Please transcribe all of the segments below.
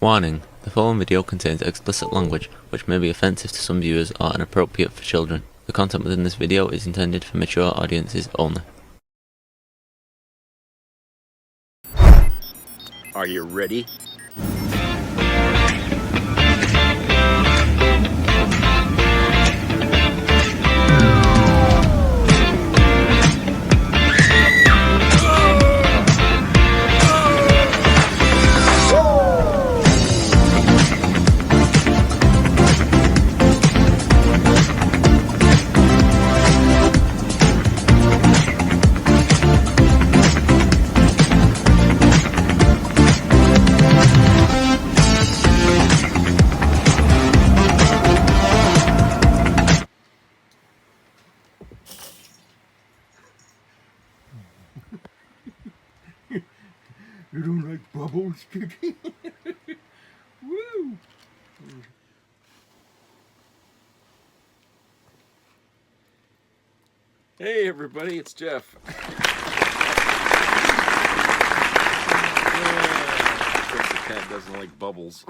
Warning: the following video contains explicit language which may be offensive to some viewers or inappropriate for children. The content within this video is intended for mature audiences only. Are you ready? You don't like bubbles, Kiki? Woo! Hey everybody, it's Jeff. Of course the cat doesn't like bubbles.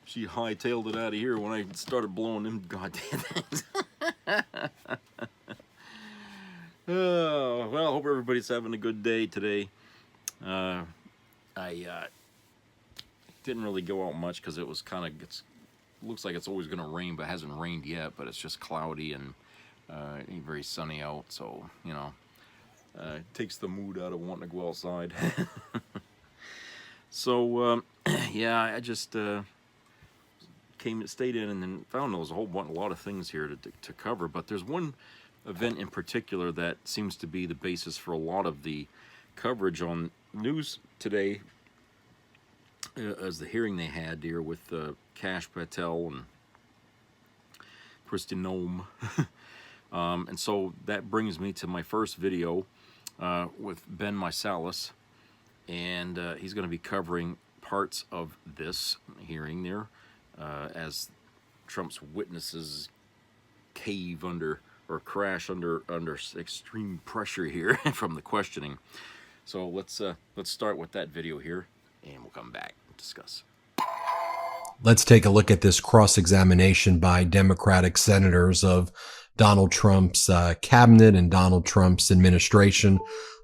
She hightailed it out of here when I started blowing them goddamn things. Oh, well, I hope everybody's having a good day today. I didn't really go out much because it was kind of, looks like it's always going to rain, but it hasn't rained yet, but it's just cloudy and ain't very sunny out, so, you know, it takes the mood out of wanting to go outside. So, yeah, I just stayed in and then found there was a lot of things here to cover, but there's one event in particular that seems to be the basis for a lot of the coverage on news today, as the hearing they had here with Kash Patel and Kristi Noem. And so that brings me to my first video with Ben Meiselas, and he's going to be covering parts of this hearing there as Trump's witnesses cave under or crash under extreme pressure here from the questioning. So let's start with that video here, and we'll come back and discuss. Let's take a look at this cross-examination by Democratic senators of Donald Trump's cabinet and Donald Trump's administration.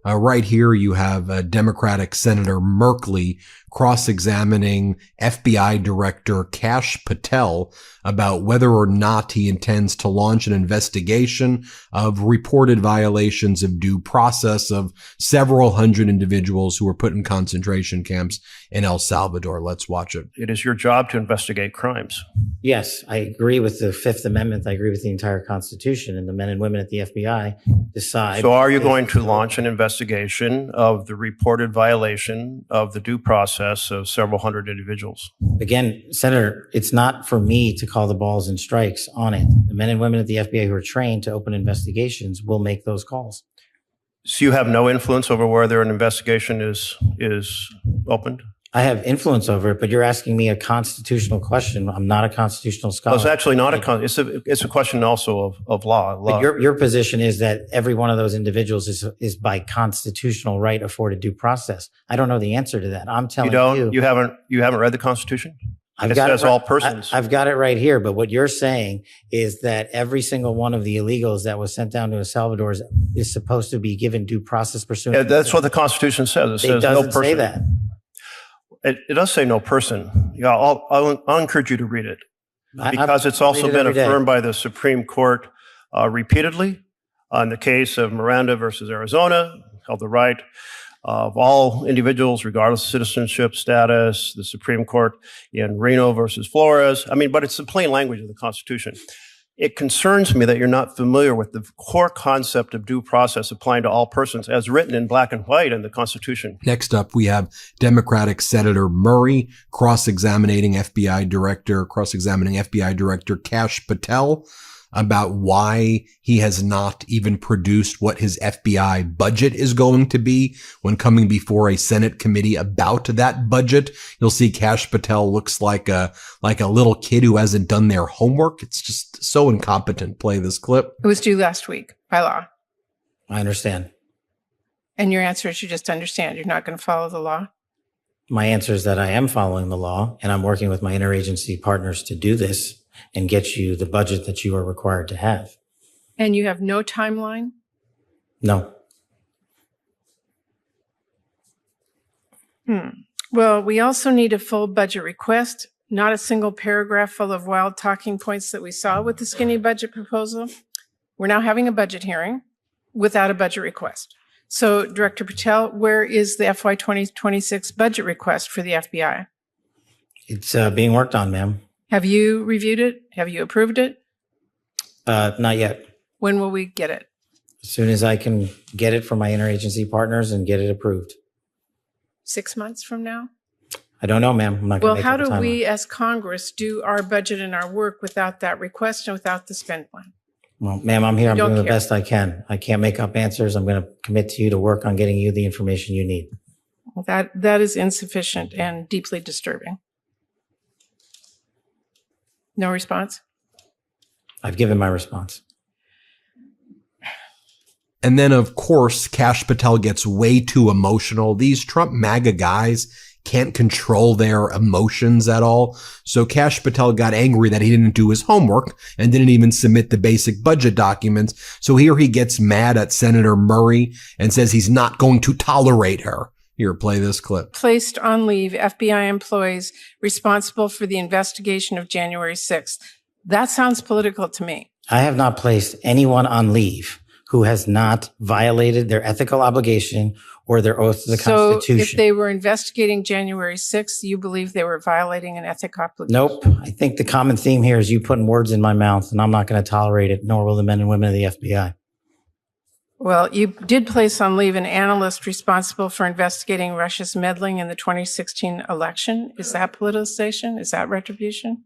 Right here, you have Democratic Senator Merkley cross-examining FBI Director Kash Patel about whether or not he intends to launch an investigation of reported violations of due process of several hundred individuals who were put in concentration camps in El Salvador. Let's watch it. It is your job to investigate crimes. Yes, I agree with the Fifth Amendment. I agree with the entire Constitution, and the men and women at the FBI decide. So are you going to launch an investigation of the reported violation of the due process of several hundred individuals? Again, Senator, it's not for me to call the balls and strikes on it. The men and women at the FBI who are trained to open investigations will make those calls. So you have no influence over whether an investigation is opened? I have influence over it, but you're asking me a constitutional question. I'm not a constitutional scholar. Well, it's actually not it's a question also of law. But your position is that every one of those individuals is by constitutional right afforded due process. I don't know the answer to that. I'm telling you haven't read the Constitution? It says all persons. I've got it right here. But what you're saying is that every single one of the illegals that was sent down to El Salvador is supposed to be given due process pursuant. Yeah, that's what the Constitution says. It says no person. It doesn't say that. It does say no person. Yeah, I'll encourage you to read it because it's also been affirmed by the Supreme Court repeatedly. In the case of Miranda versus Arizona, held the right of all individuals, regardless of citizenship status. The Supreme Court in Reno versus Flores. I mean, but it's the plain language of the Constitution. It concerns me that you're not familiar with the core concept of due process applying to all persons as written in black and white in the Constitution. Next up, we have Democratic Senator Murray cross-examining FBI Director Kash Patel about why he has not even produced what his FBI budget is going to be when coming before a Senate committee about that budget. You'll see Kash Patel looks like a little kid who hasn't done their homework. It's just so incompetent. Play this clip. It was due last week by law. I understand. And your answer is you just understand you're not going to follow the law? My answer is that I am following the law, and I'm working with my interagency partners to do this and get you the budget that you are required to have. And you have no timeline? No. Well, we also need a full budget request, not a single paragraph full of wild talking points that we saw with the skinny budget proposal. We're now having a budget hearing without a budget request. So, Director Patel, where is the FY 2026 budget request for the FBI? It's being worked on, ma'am. Have you reviewed it? Have you approved it? Not yet. When will we get it? As soon as I can get it from my interagency partners and get it approved. 6 months from now? I don't know, ma'am. I'm not going to make Well, how up a do timeline. we as Congress do our budget and our work without that request and without the spend plan? Well, ma'am, I'm here. I'm Don't doing the care. best I can. I can't make up answers. I'm going to commit to you to work on getting you the information you need. That is insufficient and deeply disturbing. No response? I've given my response. And then, of course, Kash Patel gets way too emotional. These Trump MAGA guys can't control their emotions at all. So Kash Patel got angry that he didn't do his homework and didn't even submit the basic budget documents. So here he gets mad at Senator Murray and says he's not going to tolerate her. Here, play this clip. Placed on leave FBI employees responsible for the investigation of January 6th. That sounds political to me. I have not placed anyone on leave who has not violated their ethical obligation or their oath to the So Constitution. if they were investigating January 6th, you believe they were violating an ethic obligation? Nope. I think the common theme here is you putting words in my mouth, and I'm not going to tolerate it, nor will the men and women of the FBI. Well, you did place on leave an analyst responsible for investigating Russia's meddling in the 2016 election. Is that politicization? Is that retribution?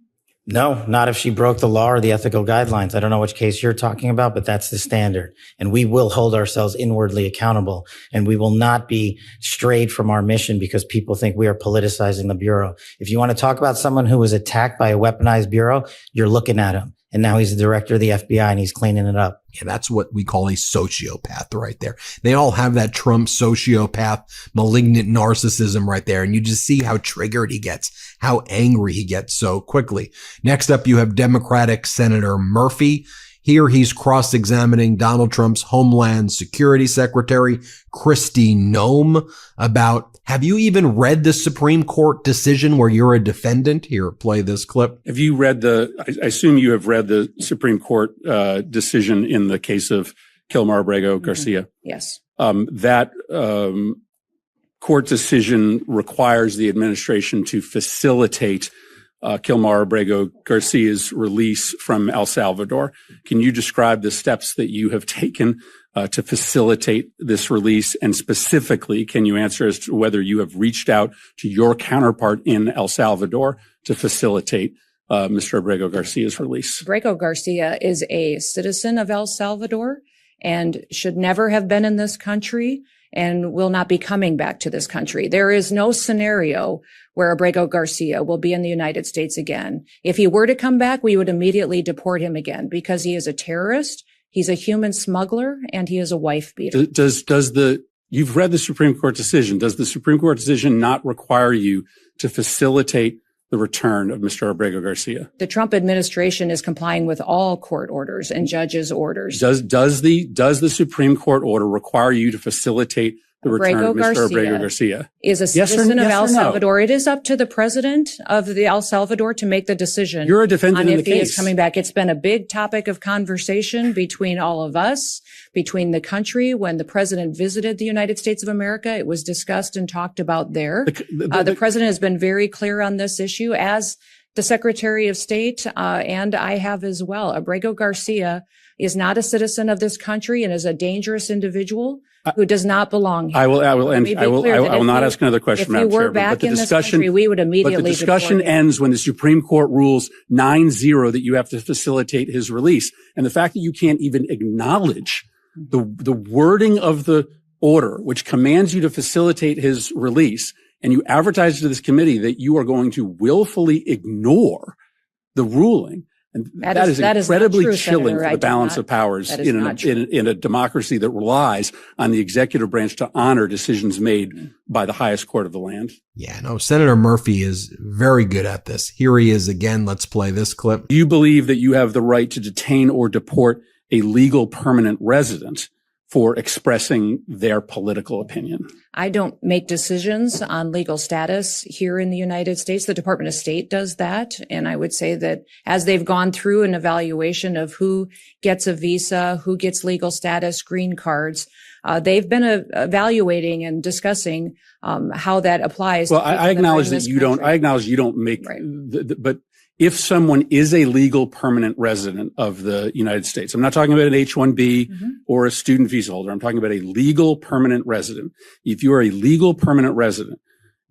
No, not if she broke the law or the ethical guidelines. I don't know which case you're talking about, but that's the standard. And we will hold ourselves inwardly accountable, and we will not be strayed from our mission because people think we are politicizing the Bureau. If you want to talk about someone who was attacked by a weaponized Bureau, you're looking at him. And now he's the director of the FBI and he's cleaning it up. Yeah, that's what we call a sociopath right there. They all have that Trump sociopath, malignant narcissism right there. And you just see how triggered he gets, how angry he gets so quickly. Next up, you have Democratic Senator Murphy. Here he's cross-examining Donald Trump's Homeland Security Secretary, Kristi Noem, about, have you even read the Supreme Court decision where you're a defendant? Here, play this clip. Have you read I assume you have read the Supreme Court decision in the case of Kilmar Abrego Garcia. Yes. That court decision requires the administration to facilitate Kilmar Abrego Garcia's release from El Salvador. Can you describe the steps that you have taken to facilitate this release? And specifically, can you answer as to whether you have reached out to your counterpart in El Salvador to facilitate Mr. Abrego Garcia's release? Abrego Garcia is a citizen of El Salvador and should never have been in this country and will not be coming back to this country. There is no scenario where Abrego Garcia will be in the United States again. If he were to come back, we would immediately deport him again because he is a terrorist, he's a human smuggler, and he is a wife beater. You've read the Supreme Court decision. Does the Supreme Court decision not require you to facilitate the return of Mr. Abrego Garcia? The Trump administration is complying with all court orders and judges' orders. Does the Supreme Court order require you to facilitate the return of Mr. Abrego Garcia? Is a citizen of El Salvador. It is up to the president of the El Salvador to make the decision. You're a defendant in the if he case. is coming back. It's been a big topic of conversation between all of us, between the country. When the president visited the United States of America, it was discussed and talked about there. The president has been very clear on this issue, as the Secretary of State, and I have as well. Abrego Garcia is not a citizen of this country and is a dangerous individual who does not belong here. I will not ask another question, Madam Chair. But the discussion, we would immediately. But the discussion ends when the Supreme Court rules 9-0 that you have to facilitate his release. And the fact that you can't even acknowledge the wording of the order, which commands you to facilitate his release, and you advertise to this committee that you are going to willfully ignore the ruling, And That is not incredibly true, chilling Senator. for I the do balance not- of powers that is in not true. a democracy that relies on the executive branch to honor decisions made by the highest court of the land. Yeah, no, Senator Murphy is very good at this. Here he is again. Let's play this clip. Do you believe that you have the right to detain or deport a legal permanent resident for expressing their political opinion? I don't make decisions on legal status here in the United States. The Department of State does that. And I would say that as they've gone through an evaluation of who gets a visa, who gets legal status, green cards, they've been evaluating and discussing how that applies. Well, to people I acknowledge that are in that this you don't. country. I acknowledge you don't make. Right. But if someone is a legal permanent resident of the United States, I'm not talking about an H-1B or a student visa holder. I'm talking about a legal permanent resident. If you are a legal permanent resident,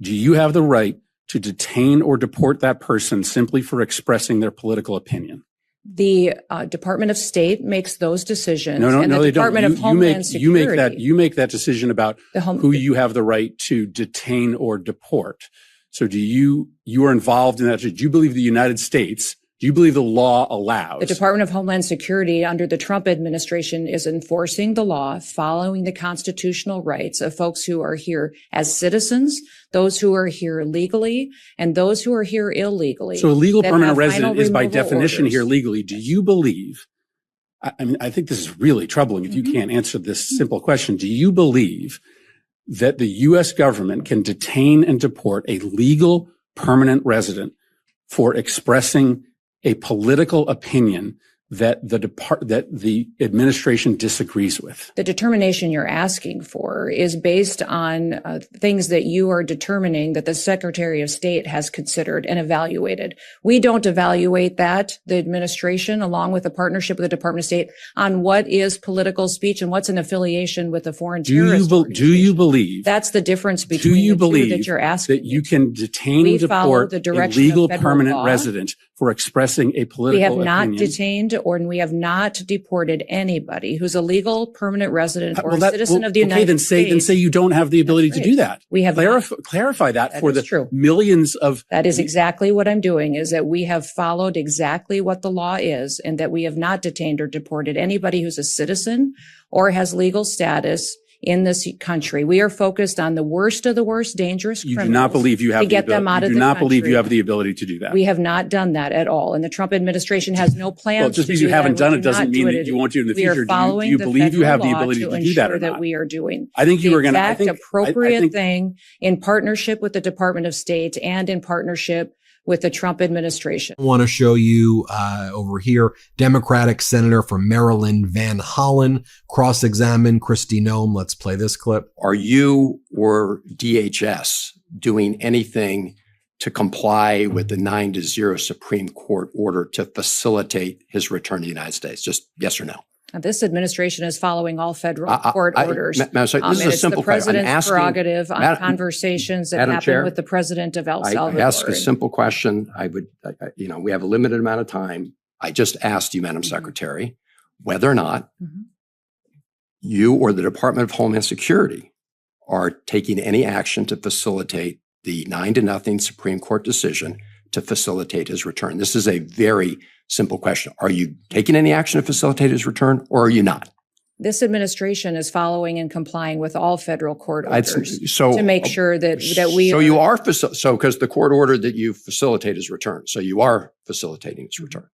do you have the right to detain or deport that person simply for expressing their political opinion? The Department of State makes those decisions. No, and the they Department don't. of Homeland Security. You make that decision about who you have the right to detain or deport. So you are involved in that? Do you believe the United States, do you believe the law allows? The Department of Homeland Security under the Trump administration is enforcing the law, following the constitutional rights of folks who are here as citizens, those who are here legally, and those who are here illegally. So a legal that permanent have resident final is by removal definition orders. here legally. Do you believe, I mean, I think this is really troubling if you can't answer this simple question. Do you believe that the U.S. government can detain and deport a legal permanent resident for expressing a political opinion that the administration disagrees with? The determination you're asking for is based on things that you are determining that the Secretary of State has considered and evaluated. We don't evaluate that, the administration, along with a partnership with the Department of State, on what is political speech and what's an affiliation with a foreign terrorist Do you believe? That's the difference between Do you the two believe that you're asking. that you can detain We and follow deport the a direction of legal federal permanent law. resident for expressing a political We have not opinion? detained we have not deported anybody who's a legal permanent resident or a citizen of the United States. Then say you don't have the ability to do that. We have clarify that for is the true. millions of. That is exactly what I'm doing, is that we have followed exactly what the law is, and that we have not detained or deported anybody who's a citizen or has legal status in this country. We are focused on the worst of the worst dangerous criminals. You do not believe you have to get them out of the You do not believe country. you have the ability to do that. We have not done that at all, and the Trump administration has no plans. Well, just because you haven't done it doesn't mean that you won't do it in the future. Do you believe you have the ability to do that or not? That we are doing. I think you were going to. The exact appropriate thing in partnership with the Department of State and in partnership with the Trump administration. I want to show you over here, Democratic Senator from Maryland, Van Hollen, cross-examined Kristi Noem. Let's play this clip. Are you or DHS doing anything to comply with the 9-0 Supreme Court order to facilitate his return to the United States? Just yes or no. Now, this administration is following all federal court orders. Madam Secretary, this is a simple it's the president's question. prerogative on conversations that happen Chair, with the president of El Salvador. I ask a simple question. We have a limited amount of time. I just asked you, Madam Secretary, whether or not you or the Department of Homeland Security are taking any action to facilitate the 9-0 Supreme Court decision to facilitate his return. This is a very simple question. Are you taking any action to facilitate his return, or are you not? This administration is following and complying with all federal court orders to make sure that we. So you are because the court ordered that you facilitate his return. So you are facilitating his return.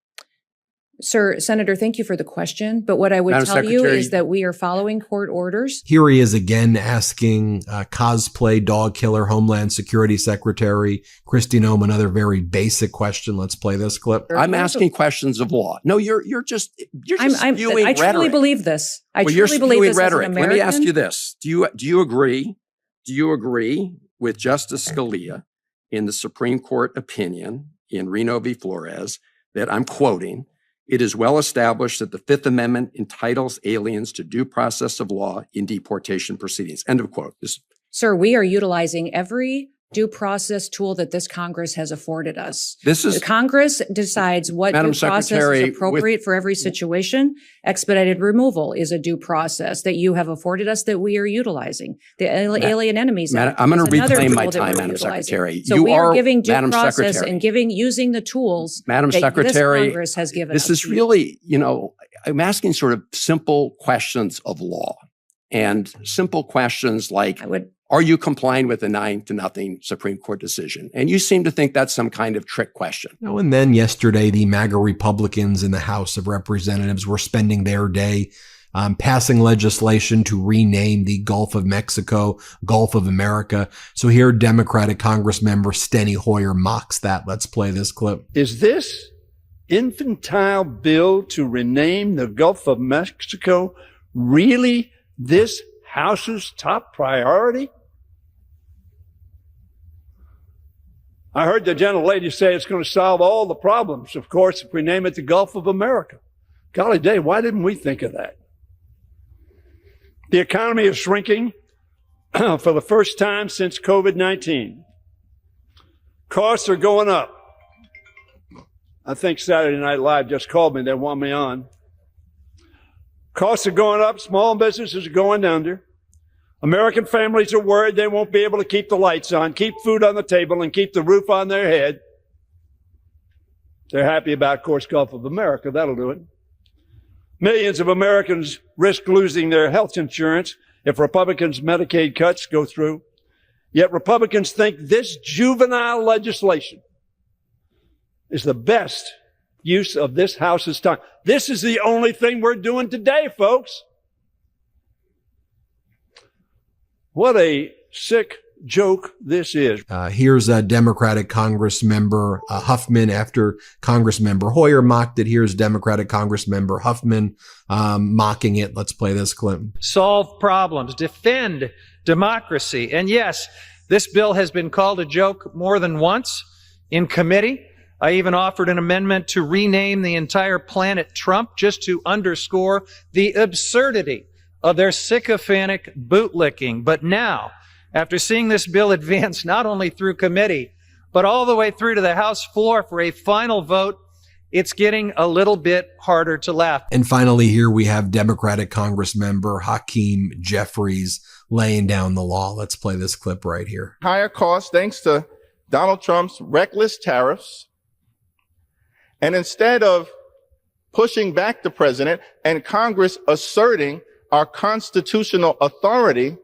Sir, Senator, thank you for the question. But what I would tell you is that we are following court orders. Here he is again asking cosplay dog killer Homeland Security Secretary Kristi Noem another very basic question. Let's play this clip. I'm asking questions of law. No, you're just spewing rhetoric. I truly believe this. I truly believe this as an American. Let me ask you this. Do you agree with Justice Scalia in the Supreme Court opinion in Reno v. Flores that, I'm quoting, "It is well established that the Fifth Amendment entitles aliens to due process of law in deportation proceedings." End of quote. Sir, we are utilizing every due process tool that this Congress has afforded us. This is Congress decides what Madam due process Secretary, is appropriate for every situation. Expedited removal is a due process that you have afforded us that we are utilizing. The Alien Enemies Act. I'm going to is another reclaim my tool that time, we're Madam utilizing. Secretary. So You we are giving due Madam process Secretary. and using the tools Madam that Secretary, this Congress has given this us. is really, I'm asking sort of simple questions of law and simple questions like, are you complying with the 9-0 Supreme Court decision? And you seem to think that's some kind of trick question. And then yesterday, the MAGA Republicans in the House of Representatives were spending their day passing legislation to rename the Gulf of Mexico, Gulf of America. So here, Democratic Congressmember Steny Hoyer mocks that. Let's play this clip. Is this infantile bill to rename the Gulf of Mexico really this House's top priority? I heard the gentlelady say it's going to solve all the problems, of course, if we name it the Gulf of America. Golly day, why didn't we think of that? The economy is shrinking for the first time since COVID-19. Costs are going up. I think Saturday Night Live just called me. They want me on. Costs are going up. Small businesses are going under. American families are worried they won't be able to keep the lights on, keep food on the table, and keep the roof on their head. They're happy about, of course, Gulf of America. That'll do it. Millions of Americans risk losing their health insurance if Republicans' Medicaid cuts go through. Yet Republicans think this juvenile legislation is the best use of this House's time. This is the only thing we're doing today, folks. What a sick joke this is. Here's a Democratic Congressmember Huffman after Congressmember Hoyer mocked it. Here's Democratic Congressmember Huffman mocking it. Let's play this clip. Solve problems, defend democracy. And yes, this bill has been called a joke more than once in committee. I even offered an amendment to rename the entire planet Trump just to underscore the absurdity of their sycophantic bootlicking. But now, after seeing this bill advance not only through committee, but all the way through to the House floor for a final vote, it's getting a little bit harder to laugh. And finally, here we have Democratic Congressmember Hakeem Jeffries laying down the law. Let's play this clip right here. Higher costs thanks to Donald Trump's reckless tariffs. And instead of pushing back the president and Congress asserting our constitutional authority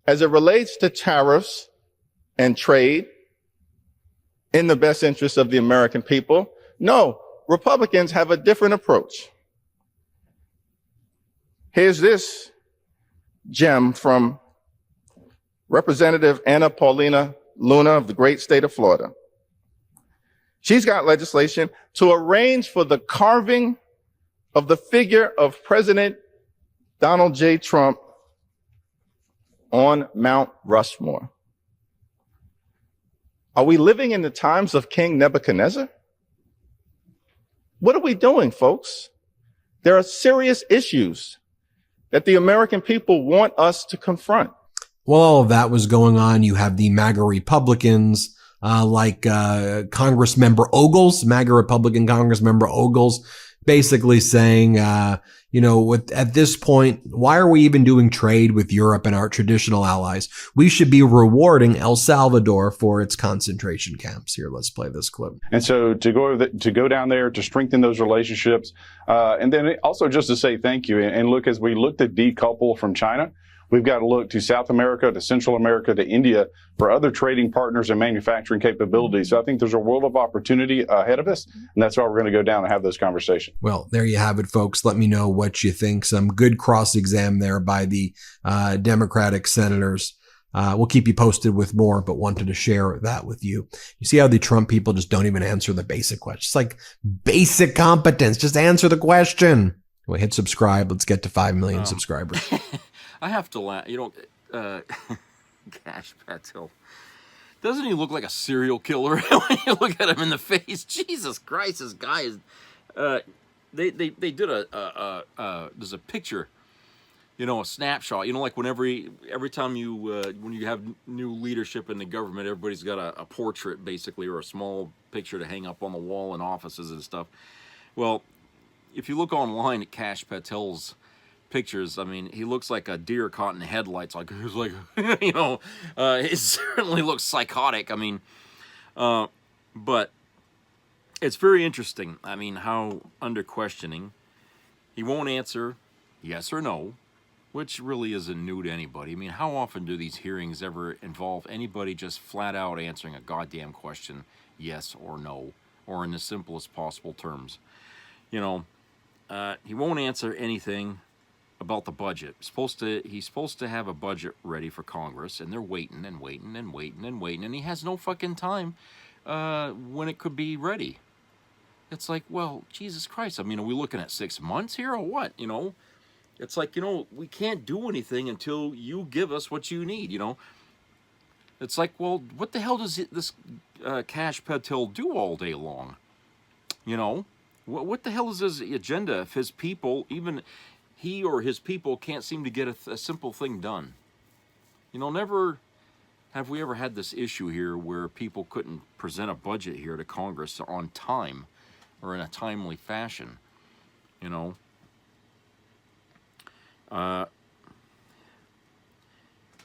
as it relates to tariffs and trade in the best interest of the American people. No, Republicans have a different approach. Here's this gem from Representative Anna Paulina Luna of the great state of Florida. She's got legislation to arrange for the carving of the figure of President Donald J. Trump on Mount Rushmore. Are we living in the times of King Nebuchadnezzar? What are we doing, folks? There are serious issues that the American people want us to confront. While all of that was going on, you have the MAGA Republicans, like Congressmember Ogles, MAGA Republican Congressmember Ogles, basically saying, at this point, why are we even doing trade with Europe and our traditional allies? We should be rewarding El Salvador for its concentration camps. Here, let's play this clip. And so to go down there to strengthen those relationships, and then also just to say thank you. And look, as we look to decouple from China, we've got to look to South America, to Central America, to India for other trading partners and manufacturing capabilities. So I think there's a world of opportunity ahead of us, and that's why we're going to go down and have those conversations. Well, there you have it, folks. Let me know what you think. Some good cross-exam there by the Democratic senators. We'll keep you posted with more, but wanted to share that with you. You see how the Trump people just don't even answer the basic questions. It's like basic competence. Just answer the question. Well, hit subscribe. Let's get to 5 million subscribers. I have to laugh. Gosh, Patil. Doesn't he look like a serial killer when you look at him in the face? Jesus Christ, this guy is. They did there's a picture you know, a snapshot. You know, like when every time you when you have new leadership in the government, everybody's got a portrait basically, or a small picture to hang up on the wall in offices and stuff. Well, if you look online at Kash Patel's pictures, I mean, he looks like a deer caught in headlights. Like he's like, you know, it certainly looks psychotic. I mean, but it's very interesting. I mean, how under questioning, he won't answer yes or no, which really isn't new to anybody. I mean, how often do these hearings ever involve anybody just flat out answering a goddamn question, yes or no, or in the simplest possible terms? You know, he won't answer anything about the budget. He's supposed to have a budget ready for Congress, and they're waiting and waiting and waiting and waiting, and he has no fucking time when it could be ready. It's like, well, Jesus Christ. I mean, are we looking at 6 months here or what? You know, it's like, you know, we can't do anything until you give us what you need, you know. It's like, well, what the hell does this Kash Patel do all day long? You know, what the hell is his agenda if his people, even he or his people, can't seem to get a simple thing done? You know, never have we ever had this issue here where people couldn't present a budget here to Congress on time or in a timely fashion, you know.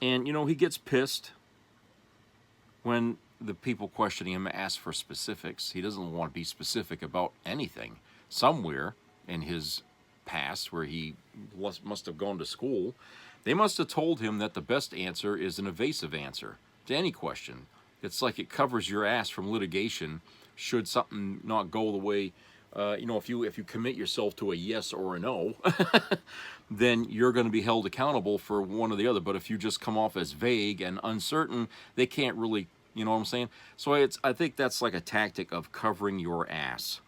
And, you know, he gets pissed when the people questioning him ask for specifics. He doesn't want to be specific about anything. Somewhere in his past where he must have gone to school, they must have told him that the best answer is an evasive answer to any question. It's like it covers your ass from litigation should something not go the way, you know, if you commit yourself to a yes or a no, then you're going to be held accountable for one or the other. But if you just come off as vague and uncertain, they can't really, you know what I'm saying? So I think that's like a tactic of covering your ass,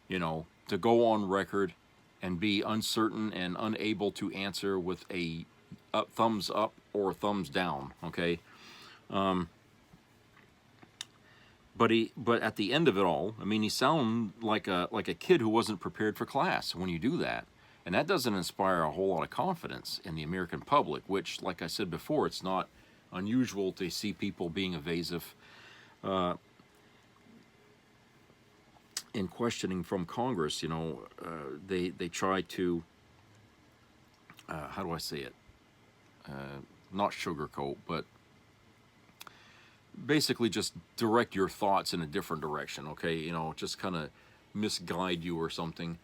you know, to go on record and be uncertain and unable to answer with a thumbs up or thumbs down, okay? But at the end of it all, I mean, he sounds like a kid who wasn't prepared for class when you do that. And that doesn't inspire a whole lot of confidence in the American public, which, like I said before, it's not unusual to see people being evasive in questioning from Congress. You know, they try to, how do I say it? Not sugarcoat, but basically just direct your thoughts in a different direction, okay? You know, just kind of misguide you or something,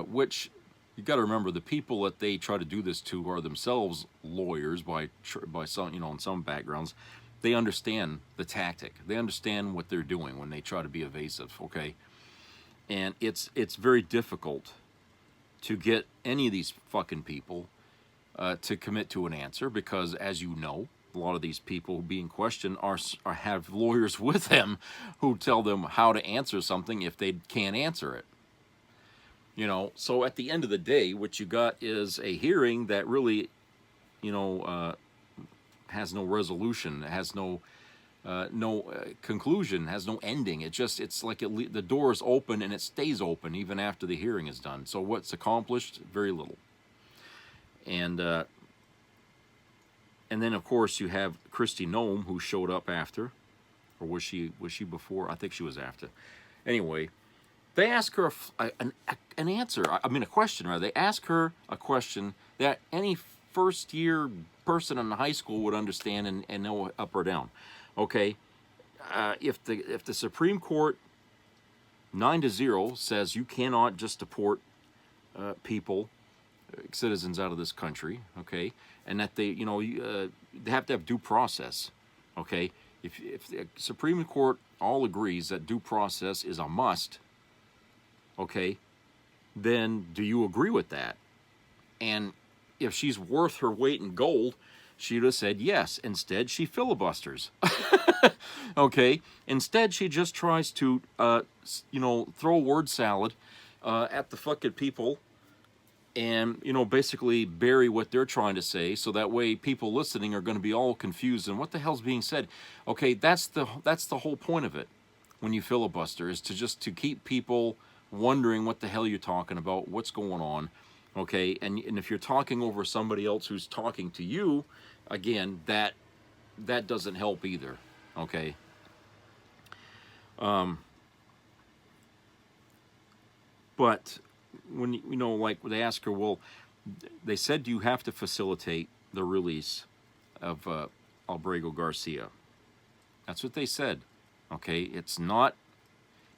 which you got to remember, the people that they try to do this to are themselves lawyers by some, you know, in some backgrounds. They understand the tactic. They understand what they're doing when they try to be evasive, okay? And it's very difficult to get any of these fucking people to commit to an answer because, as you know, a lot of these people being questioned have lawyers with them who tell them how to answer something if they can't answer it. You know, so at the end of the day, what you got is a hearing that really, you know, has no resolution, has no conclusion, has no ending. It's like the door is open and it stays open even after the hearing is done. So what's accomplished? Very little. And then of course you have Kristi Noem, who showed up after, or was she before? I think she was after. Anyway, they ask her an answer. I mean, a question, rather. They ask her a question that any first-year person in high school would understand and know up or down. Okay, if the Supreme Court 9-0 says you cannot just deport people, citizens out of this country, okay, and that they, you know, they have to have due process, okay. If the Supreme Court all agrees that due process is a must, okay, then do you agree with that? And if she's worth her weight in gold, she'd have said yes. Instead, she filibusters. Okay? Instead, she just tries to, you know, throw a word salad at the fucking people and, you know, basically bury what they're trying to say, so that way people listening are going to be all confused and what the hell's being said. Okay, that's the whole point of it when you filibuster, is to keep people wondering what the hell you're talking about, what's going on, Okay, and if you're talking over somebody else who's talking to you, again, that doesn't help either. Okay. But when like they ask her, well, they said you have to facilitate the release of Albrego Garcia. That's what they said. Okay, it's not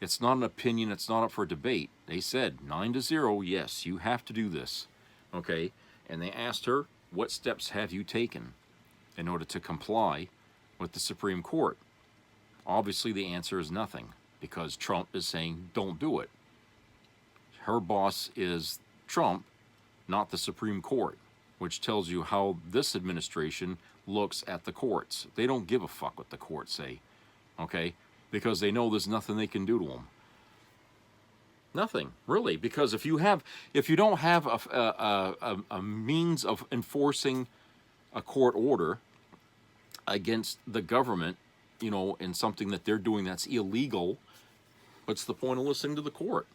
an opinion. It's not up for debate. They said 9-0. Yes, you have to do this. Okay, and they asked her, what steps have you taken in order to comply with the Supreme Court? Obviously, the answer is nothing, because Trump is saying don't do it. Her boss is Trump, not the Supreme Court, which tells you how this administration looks at the courts. They don't give a fuck what the courts say, okay? Because they know there's nothing they can do to them. Nothing, really, because if you don't have a means of enforcing a court order against the government, in something that they're doing that's illegal, what's the point of listening to the court?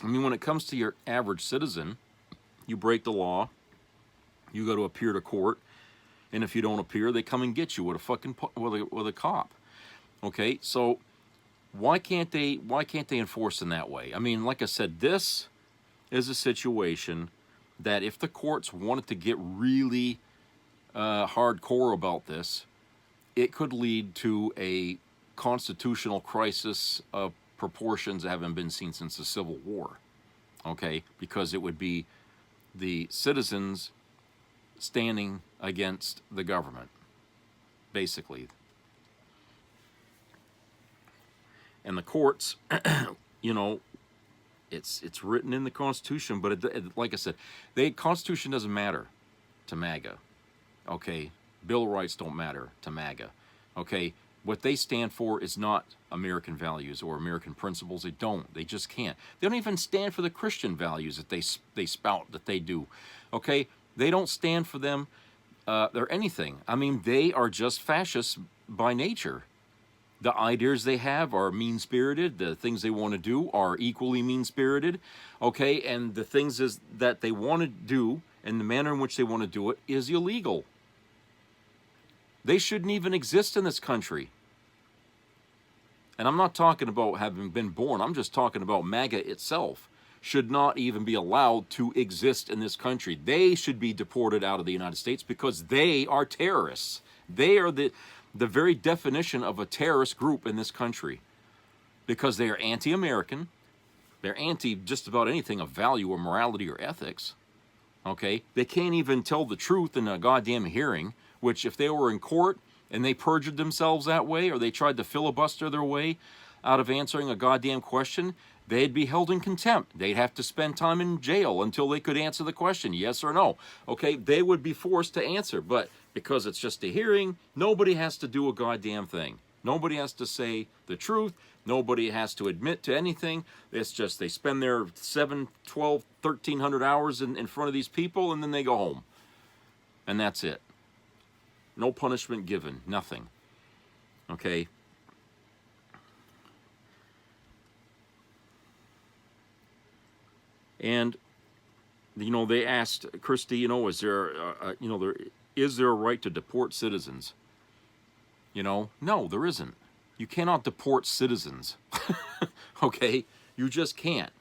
I mean, when it comes to your average citizen, you break the law, you go to appear to court, and if you don't appear, they come and get you with a cop. Okay, so why can't they enforce in that way? I mean, like I said, this is a situation that if the courts wanted to get really hardcore about this, it could lead to a constitutional crisis of proportions that haven't been seen since the Civil War. Okay, because it would be the citizens standing against the government, basically. And the courts, it's written in the Constitution, but like I said, the Constitution doesn't matter to MAGA. Okay, Bill of Rights don't matter to MAGA. Okay, what they stand for is not American values or American principles. They don't. They just can't. They don't even stand for the Christian values that they spout, that they do. Okay, they don't stand for them. They're anything. I mean, they are just fascists by nature. The ideas they have are mean-spirited. The things they want to do are equally mean-spirited. Okay, and the things that they want to do and the manner in which they want to do it is illegal. They shouldn't even exist in this country. And I'm not talking about having been born. I'm just talking about MAGA itself should not even be allowed to exist in this country. They should be deported out of the United States because they are terrorists. They are the very definition of a terrorist group in this country because they are anti-American. They're anti just about anything of value or morality or ethics. Okay? They can't even tell the truth in a goddamn hearing, which if they were in court and they perjured themselves that way or they tried to filibuster their way out of answering a goddamn question, they'd be held in contempt. They'd have to spend time in jail until they could answer the question, yes or no. Okay, they would be forced to answer, but because it's just a hearing, nobody has to do a goddamn thing. Nobody has to say the truth. Nobody has to admit to anything. It's just they spend their 7, 12, 1,300 hours in front of these people and then they go home. And that's it. No punishment given, nothing. Okay? And, they asked Christie, is there a right to deport citizens? No, there isn't. You cannot deport citizens. Okay? You just can't.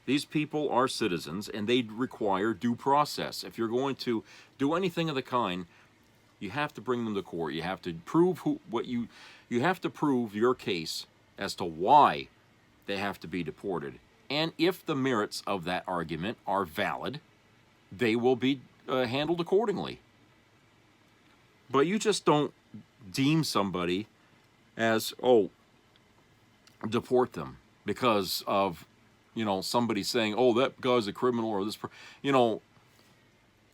These people are citizens and they require due process. If you're going to do anything of the kind, you have to bring them to court. You have to prove you have to prove your case as to why they have to be deported. And if the merits of that argument are valid, they will be handled accordingly. But you just don't deem somebody as, deport them because of, somebody saying, that guy's a criminal or this,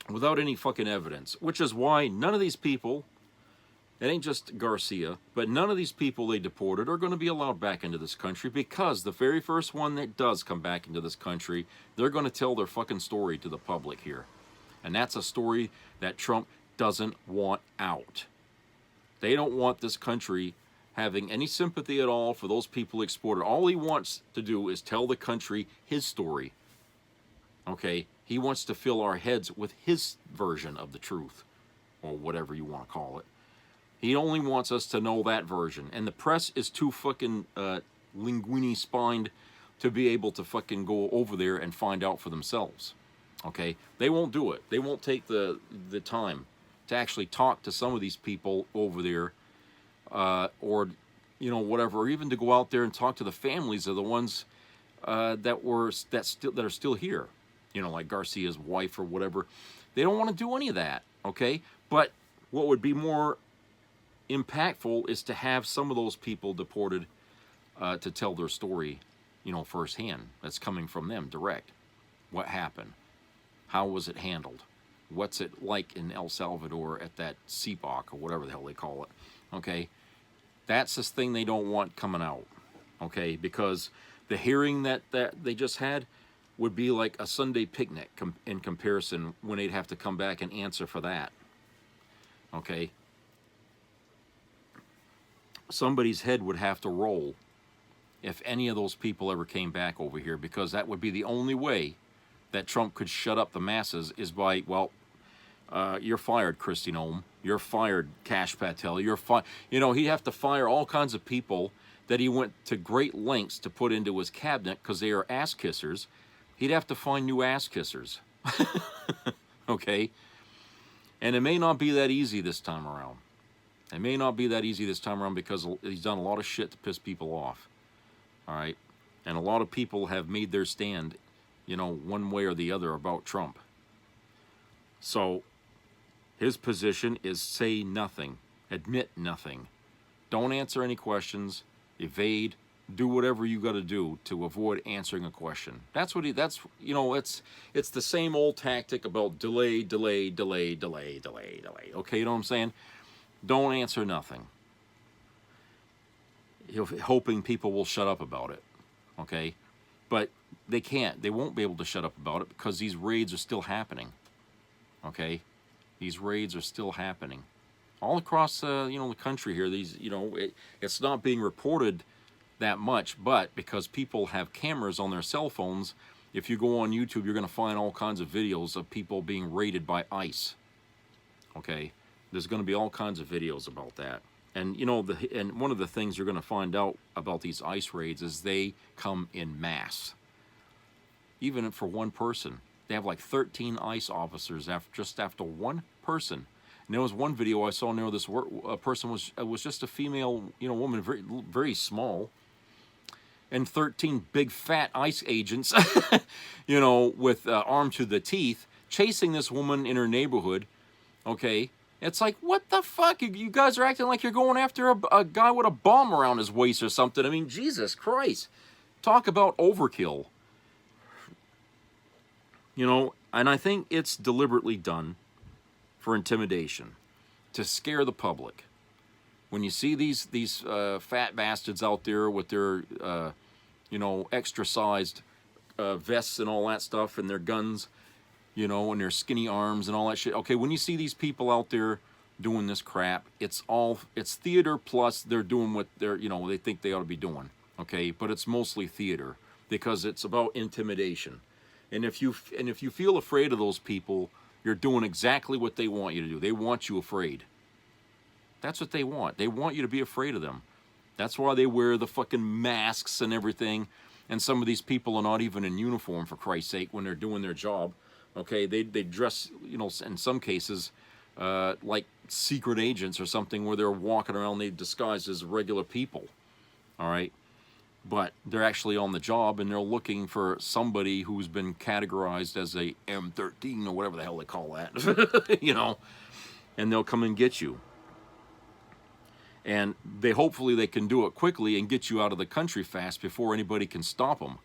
without any fucking evidence, which is why none of these people, it ain't just Garcia, but none of these people they deported are going to be allowed back into this country because the very first one that does come back into this country, they're going to tell their fucking story to the public here. And that's a story that Trump doesn't want out. They don't want this country having any sympathy at all for those people exported. All he wants to do is tell the country his story. Okay? He wants to fill our heads with his version of the truth, or whatever you want to call it. He only wants us to know that version. And the press is too fucking linguini-spined to be able to fucking go over there and find out for themselves. Okay? They won't do it. They won't take the time to actually talk to some of these people over there, or, you know, whatever, or even to go out there and talk to the families of the ones that are still here, you know, like Garcia's wife or whatever. They don't want to do any of that, okay? But what would be more impactful is to have some of those people deported to tell their story, you know, firsthand. That's coming from them, direct. What happened? How was it handled? What's it like in El Salvador at that CPOC or whatever the hell they call it, okay? That's this thing they don't want coming out, okay? Because the hearing that they just had would be like a Sunday picnic in comparison when they'd have to come back and answer for that, okay? Somebody's head would have to roll if any of those people ever came back over here, because that would be the only way that Trump could shut up the masses, is by, well, you're fired, Kristi Noem. You're fired, Kash Patel. You're fired. You know, he'd have to fire all kinds of people that he went to great lengths to put into his cabinet because they are ass kissers. He'd have to find new ass kissers. Okay? And it may not be that easy this time around. It may not be that easy this time around because he's done a lot of shit to piss people off. All right? And a lot of people have made their stand, you know, one way or the other about Trump. So his position is say nothing, admit nothing. Don't answer any questions, evade, do whatever you got to do to avoid answering a question. That's what you know, it's the same old tactic about delay. Okay, you know what I'm saying? Don't answer nothing. Hoping people will shut up about it. Okay? But they can't. They won't be able to shut up about it because these raids are still happening. Okay? These raids are still happening. All across, you know, the country here, these, you know, it's not being reported that much, but because people have cameras on their cell phones, if you go on YouTube, you're going to find all kinds of videos of people being raided by ICE. Okay? There's going to be all kinds of videos about that. And, you know, and one of the things you're going to find out about these ICE raids is they come in mass. Even for one person. They have like 13 ICE officers just after one person. And there was one video I saw in there, this person was just a female, you know, woman, very, very small. And 13 big fat ICE agents, you know, with armed to the teeth, chasing this woman in her neighborhood, okay? It's like, what the fuck? You guys are acting like you're going after a guy with a bomb around his waist or something. I mean, Jesus Christ. Talk about overkill. You know, and I think it's deliberately done for intimidation, to scare the public. When you see these fat bastards out there with their, you know, extra-sized vests and all that stuff, and their guns, you know, and their skinny arms and all that shit. Okay, when you see these people out there doing this crap, it's theater plus they're doing what they're, you know, they think they ought to be doing. Okay, but it's mostly theater because it's about intimidation. And if you feel afraid of those people, you're doing exactly what they want you to do. They want you afraid. That's what they want. They want you to be afraid of them. That's why they wear the fucking masks and everything. And some of these people are not even in uniform, for Christ's sake, when they're doing their job. Okay, they dress, you know, in some cases, like secret agents or something, where they're walking around, they disguised as regular people. All right? But they're actually on the job, and they're looking for somebody who's been categorized as a M13 or whatever the hell they call that, you know, and they'll come and get you. And hopefully they can do it quickly and get you out of the country fast before anybody can stop them,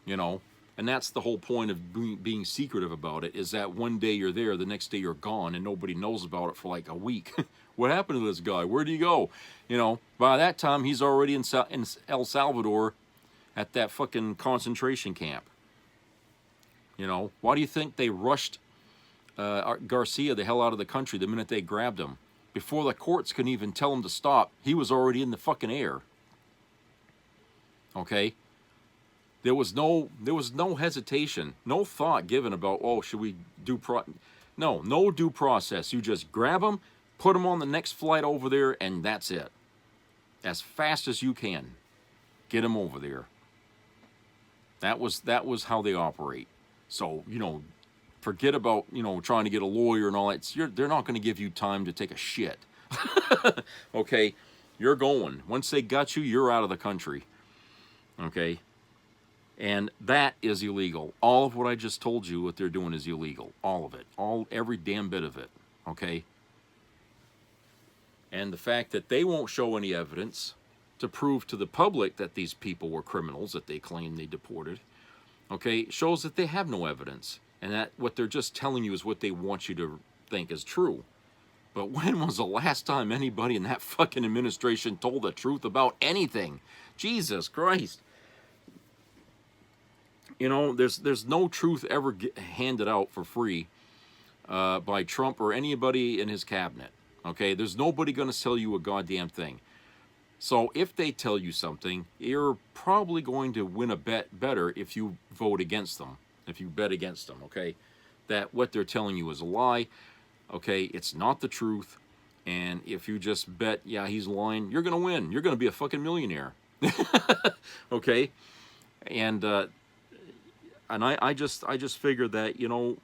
you know. And that's the whole point of being secretive about it, is that one day you're there, the next day you're gone, and nobody knows about it for like a week. What happened to this guy? Where'd he go? You know, by that time, he's already in El Salvador at that fucking concentration camp. You know, why do you think they rushed Garcia the hell out of the country the minute they grabbed him? Before the courts can even tell him to stop, he was already in the fucking air. Okay? There was no hesitation, no thought given about, oh, should we do no due process. You just grab them, put them on the next flight over there, and that's it. As fast as you can, get them over there. That was how they operate. So, you know, forget about, you know, trying to get a lawyer and all that. They're not going to give you time to take a shit. Okay? You're going. Once they got you, you're out of the country. Okay? And that is illegal. All of what I just told you, what they're doing is illegal. All of it. Every damn bit of it. Okay? And the fact that they won't show any evidence to prove to the public that these people were criminals that they claim they deported, okay, shows that they have no evidence. And that what they're just telling you is what they want you to think is true. But when was the last time anybody in that fucking administration told the truth about anything? Jesus Christ. You know, there's no truth ever handed out for free by Trump or anybody in his cabinet. Okay, there's nobody going to sell you a goddamn thing. So if they tell you something, you're probably going to win a bet better if you vote against them, if you bet against them, okay? That what they're telling you is a lie, okay? It's not the truth. And if you just bet, yeah, he's lying, you're going to win. You're going to be a fucking millionaire. Okay? And I just figured that, you know,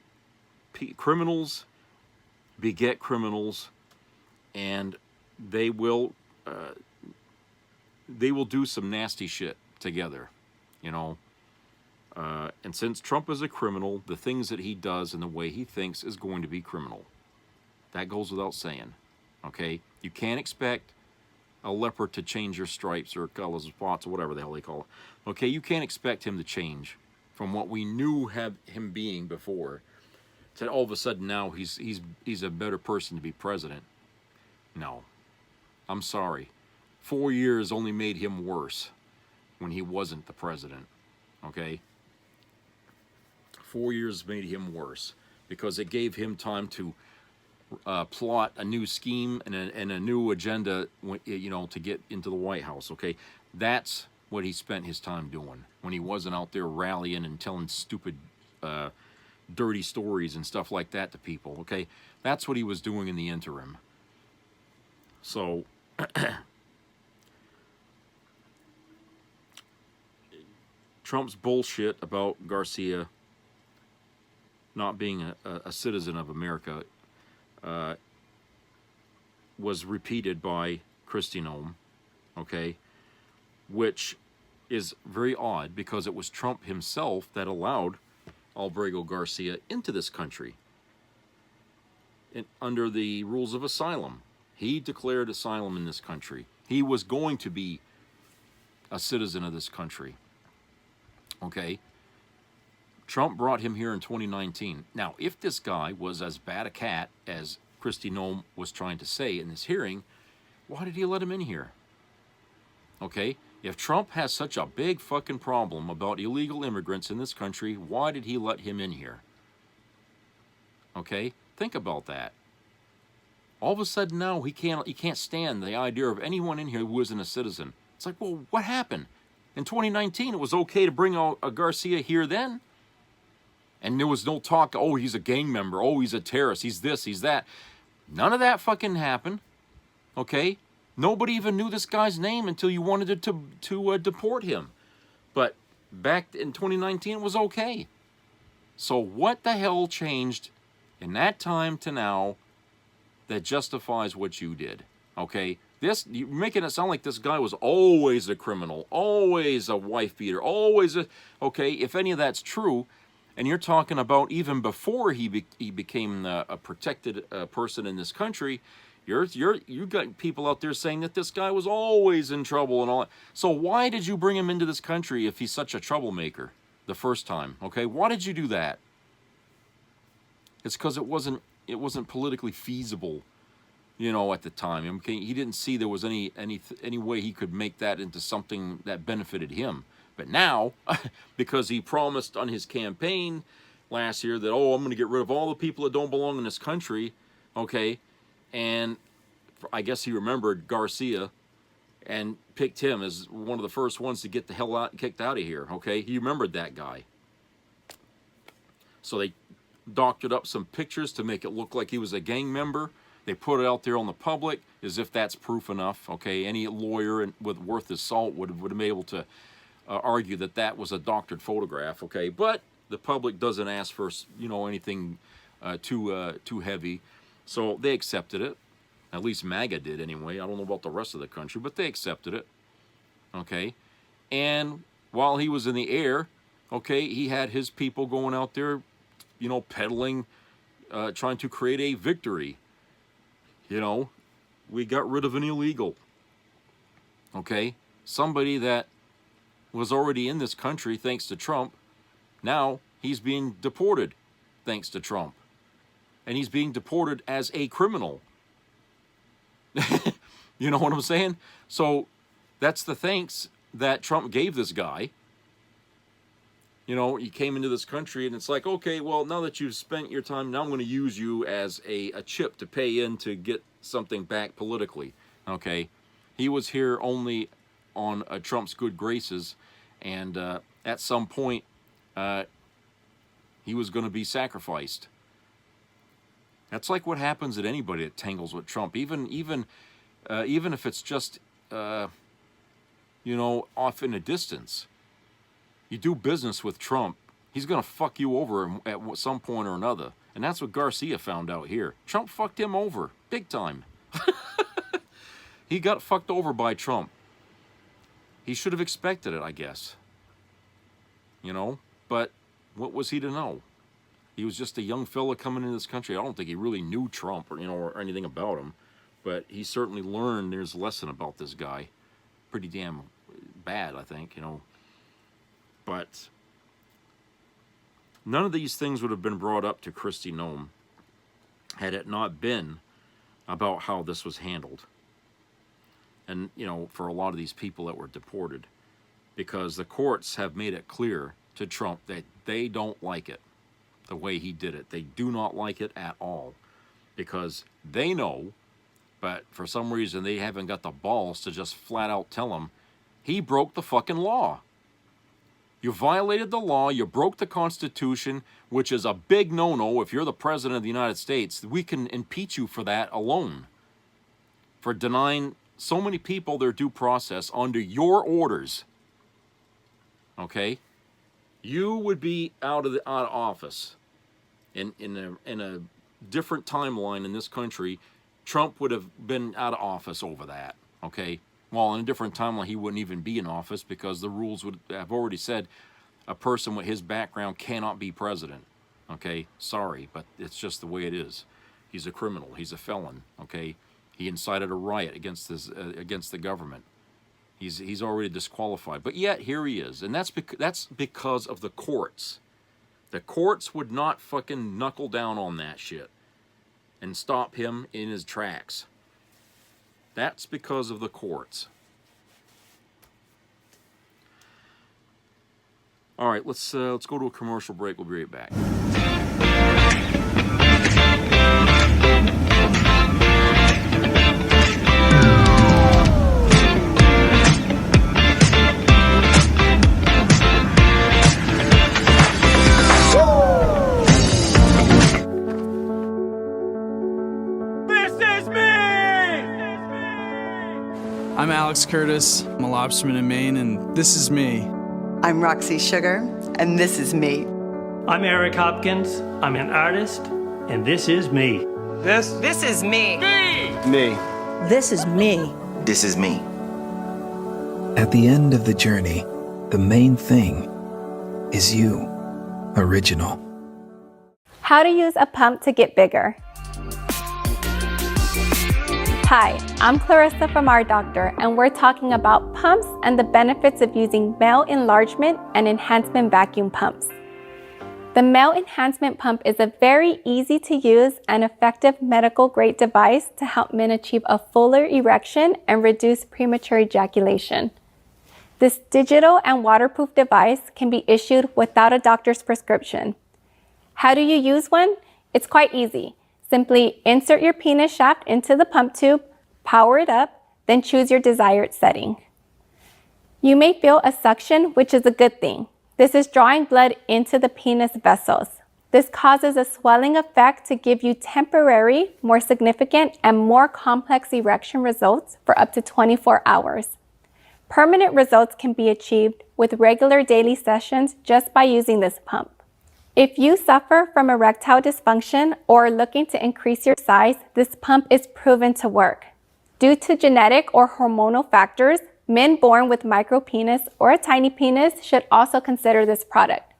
criminals beget criminals, and they will do some nasty shit together, you know. And since Trump is a criminal, the things that he does and the way he thinks is going to be criminal. That goes without saying, okay? You can't expect a leopard to change your stripes or colors or spots or whatever the hell they call it. Okay, you can't expect him to change from what we knew him being before to all of a sudden now he's a better person to be president. No, I'm sorry. 4 years only made him worse when he wasn't the president, okay? 4 years made him worse because it gave him time to plot a new scheme and a new agenda, you know, to get into the White House, okay? That's what he spent his time doing when he wasn't out there rallying and telling stupid, dirty stories and stuff like that to people, okay? That's what he was doing in the interim. So, Trump's bullshit about Garcia not being a citizen of America was repeated by Kristi Noem, okay? Which is very odd because it was Trump himself that allowed Albrego Garcia into this country under the rules of asylum. He declared asylum in this country. He was going to be a citizen of this country. Okay? Trump brought him here in 2019. Now, if this guy was as bad a cat as Kristi Noem was trying to say in this hearing, why did he let him in here? Okay? If Trump has such a big fucking problem about illegal immigrants in this country, why did he let him in here? Okay? Think about that. All of a sudden now he can't stand the idea of anyone in here who isn't a citizen. It's like, well, what happened? In 2019, it was okay to bring a Garcia here then. And there was no talk, oh, he's a gang member, oh, he's a terrorist, he's this, he's that. None of that fucking happened. Okay? Nobody even knew this guy's name until you wanted to deport him. But back in 2019, it was okay. So what the hell changed in that time to now that justifies what you did? Okay? You're making it sound like this guy was always a criminal, always a wife beater, always a... Okay, if any of that's true, and you're talking about even before he became a protected person in this country, you got people out there saying that this guy was always in trouble and all that. So why did you bring him into this country if he's such a troublemaker the first time? Okay, why did you do that? It's because it wasn't politically feasible, you know, at the time. Okay, he didn't see there was any way he could make that into something that benefited him. But now, because he promised on his campaign last year that, oh, I'm going to get rid of all the people that don't belong in this country, okay, and I guess he remembered Garcia, and picked him as one of the first ones to get the hell kicked out of here, okay? He remembered that guy. So they doctored up some pictures to make it look like he was a gang member. They put it out there on the public as if that's proof enough, okay? Any lawyer with worth his salt would have been able to argue that that was a doctored photograph, okay? But the public doesn't ask for, you know, anything too heavy, so they accepted it. At least MAGA did anyway. I don't know about the rest of the country, but they accepted it, okay? And while he was in the air, okay, he had his people going out there, you know, peddling, trying to create a victory. You know, we got rid of an illegal, okay? Somebody that was already in this country thanks to Trump. Now he's being deported thanks to Trump. And he's being deported as a criminal. You know what I'm saying? So that's the thanks that Trump gave this guy. You know, he came into this country and it's like, okay, well, now that you've spent your time, now I'm going to use you as a chip to pay in to get something back politically, okay? He was here only on Trump's good graces, and at some point, he was going to be sacrificed. That's like what happens to anybody that tangles with Trump, even if it's just, you know, off in a distance. You do business with Trump, he's going to fuck you over at some point or another. And that's what Garcia found out here. Trump fucked him over, big time. He got fucked over by Trump. He should have expected it, I guess. You know, but what was he to know? He was just a young fella coming into this country. I don't think he really knew Trump or, you know, or anything about him. But he certainly learned there's a lesson about this guy. Pretty damn bad, I think, you know. But none of these things would have been brought up to Kristi Noem had it not been about how this was handled. And, you know, for a lot of these people that were deported, because the courts have made it clear to Trump that they don't like it, the way he did it. They do not like it at all, because they know, but for some reason they haven't got the balls to just flat out tell him, he broke the fucking law. You violated the law, you broke the Constitution, which is a big no-no. If you're the President of the United States, we can impeach you for that alone, for denying so many people their due process under your orders. Okay? You would be out of office. In a different timeline in this country, Trump would have been out of office over that. Okay? Well, in a different timeline, he wouldn't even be in office because the rules would have already said a person with his background cannot be president. Okay? Sorry, but it's just the way it is. He's a criminal. He's a felon. Okay? He incited a riot against the government. He's already disqualified. But yet, here he is. And that's because of the courts. The courts would not fucking knuckle down on that shit and stop him in his tracks. That's because of the courts. All right, let's go to a commercial break. We'll be right back. I'm Alex Curtis. I'm a lobsterman in Maine, and this is me. I'm Roxy Sugar, and this is me. I'm Eric Hopkins. I'm an artist, and this is me. This is me. Me. This is me. This is me. At the end of the journey, the main thing is you. Original. How to use a pump to get bigger. Hi, I'm Clarissa from Our Doctor, and we're talking about pumps and the benefits of using male enlargement and enhancement vacuum pumps. The male enhancement pump is a very easy to use and effective medical grade device to help men achieve a fuller erection and reduce premature ejaculation. This digital and waterproof device can be issued without a doctor's prescription. How do you use one? It's quite easy. Simply insert your penis shaft into the pump tube, power it up, then choose your desired setting. You may feel a suction, which is a good thing. This is drawing blood into the penis vessels. This causes a swelling effect to give you temporary, more significant, and more complex erection results for up to 24 hours. Permanent results can be achieved with regular daily sessions just by using this pump. If you suffer from erectile dysfunction or are looking to increase your size, this pump is proven to work. Due to genetic or hormonal factors, men born with micropenis or a tiny penis should also consider this product.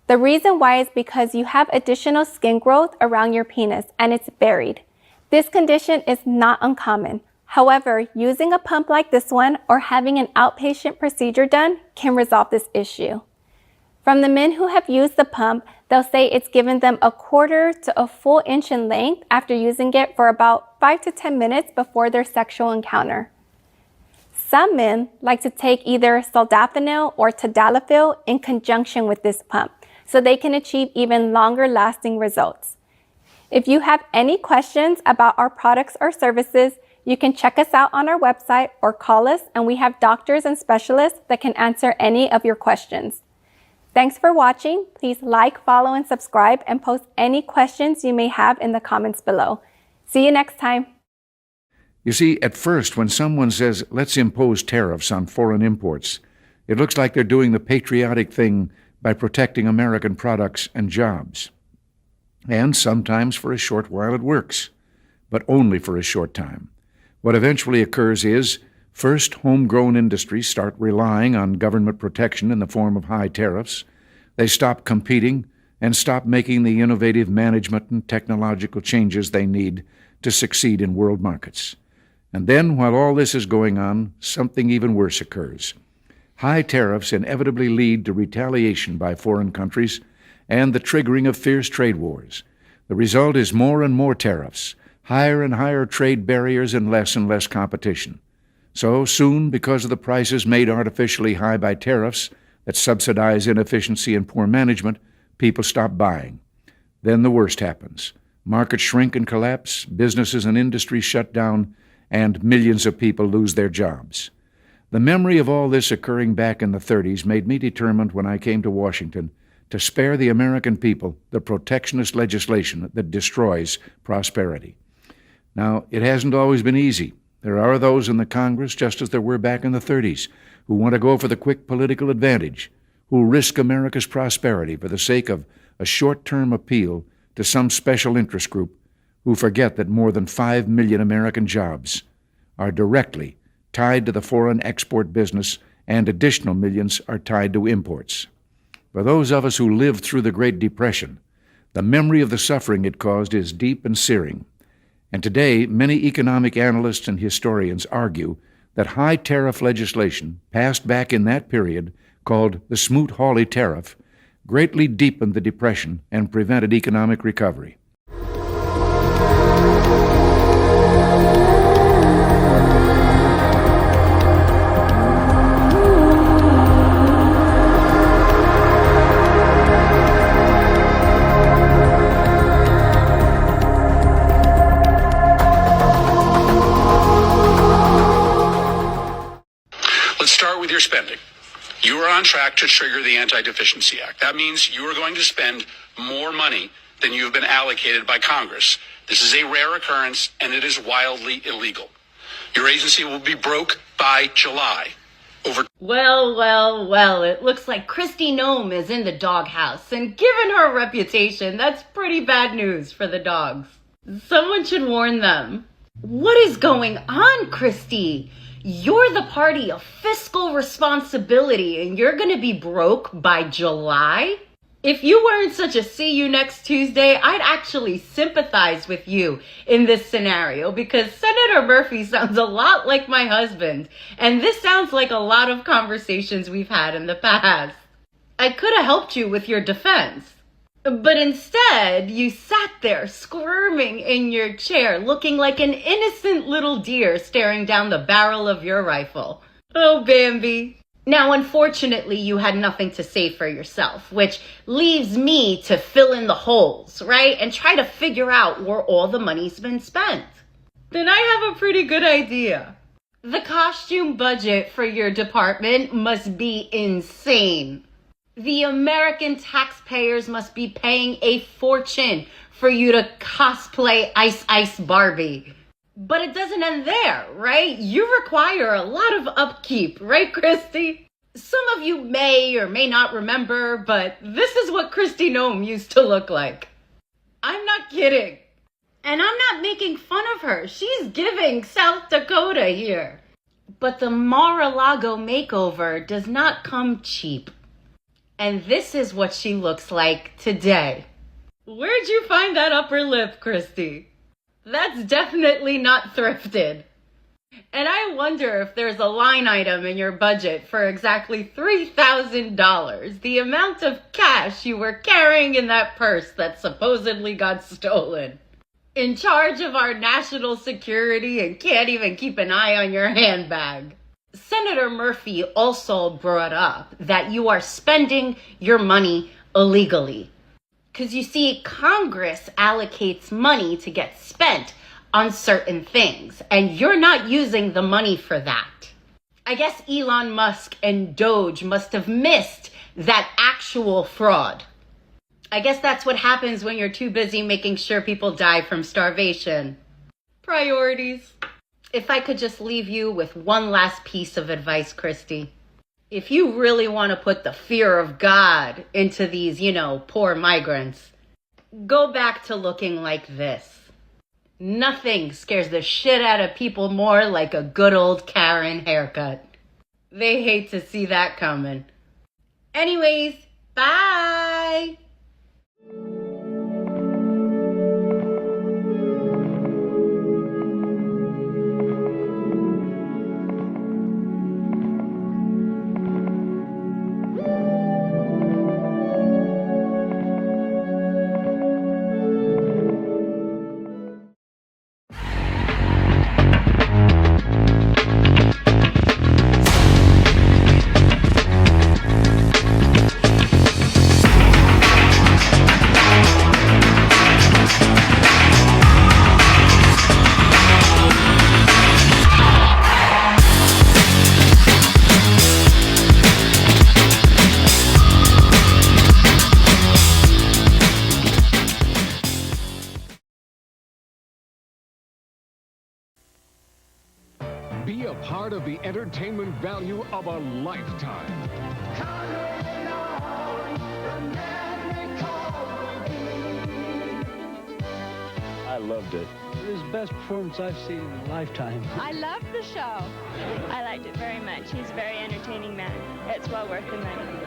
The reason why is because you have additional skin growth around your penis and it's buried. This condition is not uncommon. However, using a pump like this one or having an outpatient procedure done can resolve this issue. From the men who have used the pump, they'll say it's given them a quarter to a full inch in length after using it for about 5 to 10 minutes before their sexual encounter. Some men like to take either sildenafil or tadalafil in conjunction with this pump, so they can achieve even longer lasting results. If you have any questions about our products or services, you can check us out on our website or call us, and we have doctors and specialists that can answer any of your questions. Thanks for watching. Please like, follow, and subscribe, and post any questions you may have in the comments below. See you next time. You see, at first, when someone says, let's impose tariffs on foreign imports, it looks like they're doing the patriotic thing by protecting American products and jobs. And sometimes for a short while it works, but only for a short time. What eventually occurs is, first, homegrown industries start relying on government protection in the form of high tariffs. They stop competing and stop making the innovative management and technological changes they need to succeed in world markets. And then, while all this is going on, something even worse occurs. High tariffs inevitably lead to retaliation by foreign countries and the triggering of fierce trade wars. The result is more and more tariffs, higher and higher trade barriers, and less competition. So soon, because of the prices made artificially high by tariffs that subsidize inefficiency and poor management, people stop buying. Then the worst happens. Markets shrink and collapse, businesses and industries shut down, and millions of people lose their jobs. The memory of all this occurring back in the 30s made me determined when I came to Washington to spare the American people the protectionist legislation that destroys prosperity. Now, it hasn't always been easy. There are those in the Congress, just as there were back in the 30s, who want to go for the quick political advantage, who risk America's prosperity for the sake of a short-term appeal to some special interest group, who forget that more than 5 million American jobs are directly tied to the foreign export business, and additional millions are tied to imports. For those of us who lived through the Great Depression, the memory of the suffering it caused is deep and searing. And today, many economic analysts and historians argue that high tariff legislation passed back in that period, called the Smoot-Hawley Tariff, greatly deepened the Depression and prevented economic recovery. Your spending. You are on track to trigger the Anti-Deficiency Act. That means you are going to spend more money than you have been allocated by Congress. This is a rare occurrence, and it is wildly illegal. Your agency will be broke by July. Well, it looks like Kristi Noem is in the doghouse, and given her reputation, that's pretty bad news for the dogs. Someone should warn them. What is going on, Kristi? You're the party of fiscal responsibility, and you're gonna be broke by July? If you weren't such a see you next Tuesday, I'd actually sympathize with you in this scenario, because Senator Murphy sounds a lot like my husband, and this sounds like a lot of conversations we've had in the past. I could have helped you with your defense. But instead, you sat there squirming in your chair, looking like an innocent little deer staring down the barrel of your rifle. Oh, Bambi. Now, unfortunately, you had nothing to say for yourself, which leaves me to fill in the holes, right? And try to figure out where all the money's been spent. Then I have a pretty good idea. The costume budget for your department must be insane. The American taxpayers must be paying a fortune for you to cosplay Ice Ice Barbie. But it doesn't end there, right? You require a lot of upkeep, right, Christy? Some of you may or may not remember, but this is what Christy Nome used to look like. I'm not kidding. And I'm not making fun of her. She's giving South Dakota here. But the Mar-a-Lago makeover does not come cheap. And this is what she looks like today. Where'd you find that upper lip, Christy? That's definitely not thrifted. And I wonder if there's a line item in your budget for exactly $3,000, the amount of cash you were carrying in that purse that supposedly got stolen. In charge of our national security and can't even keep an eye on your handbag. Senator Murphy also brought up that you are spending your money illegally. Because you see, Congress allocates money to get spent on certain things, and you're not using the money for that. I guess Elon Musk and Doge must have missed that actual fraud. I guess that's what happens when you're too busy making sure people die from starvation. Priorities. If I could just leave you with one last piece of advice, Christy. If you really want to put the fear of God into these, poor migrants, go back to looking like this. Nothing scares the shit out of people more like a good old Karen haircut. They hate to see that coming. Anyways, bye! Be a part of the entertainment value of a lifetime. I loved it. It was the best performance I've seen in a lifetime. I loved the show. I liked it very much. He's a very entertaining man. It's well worth the money.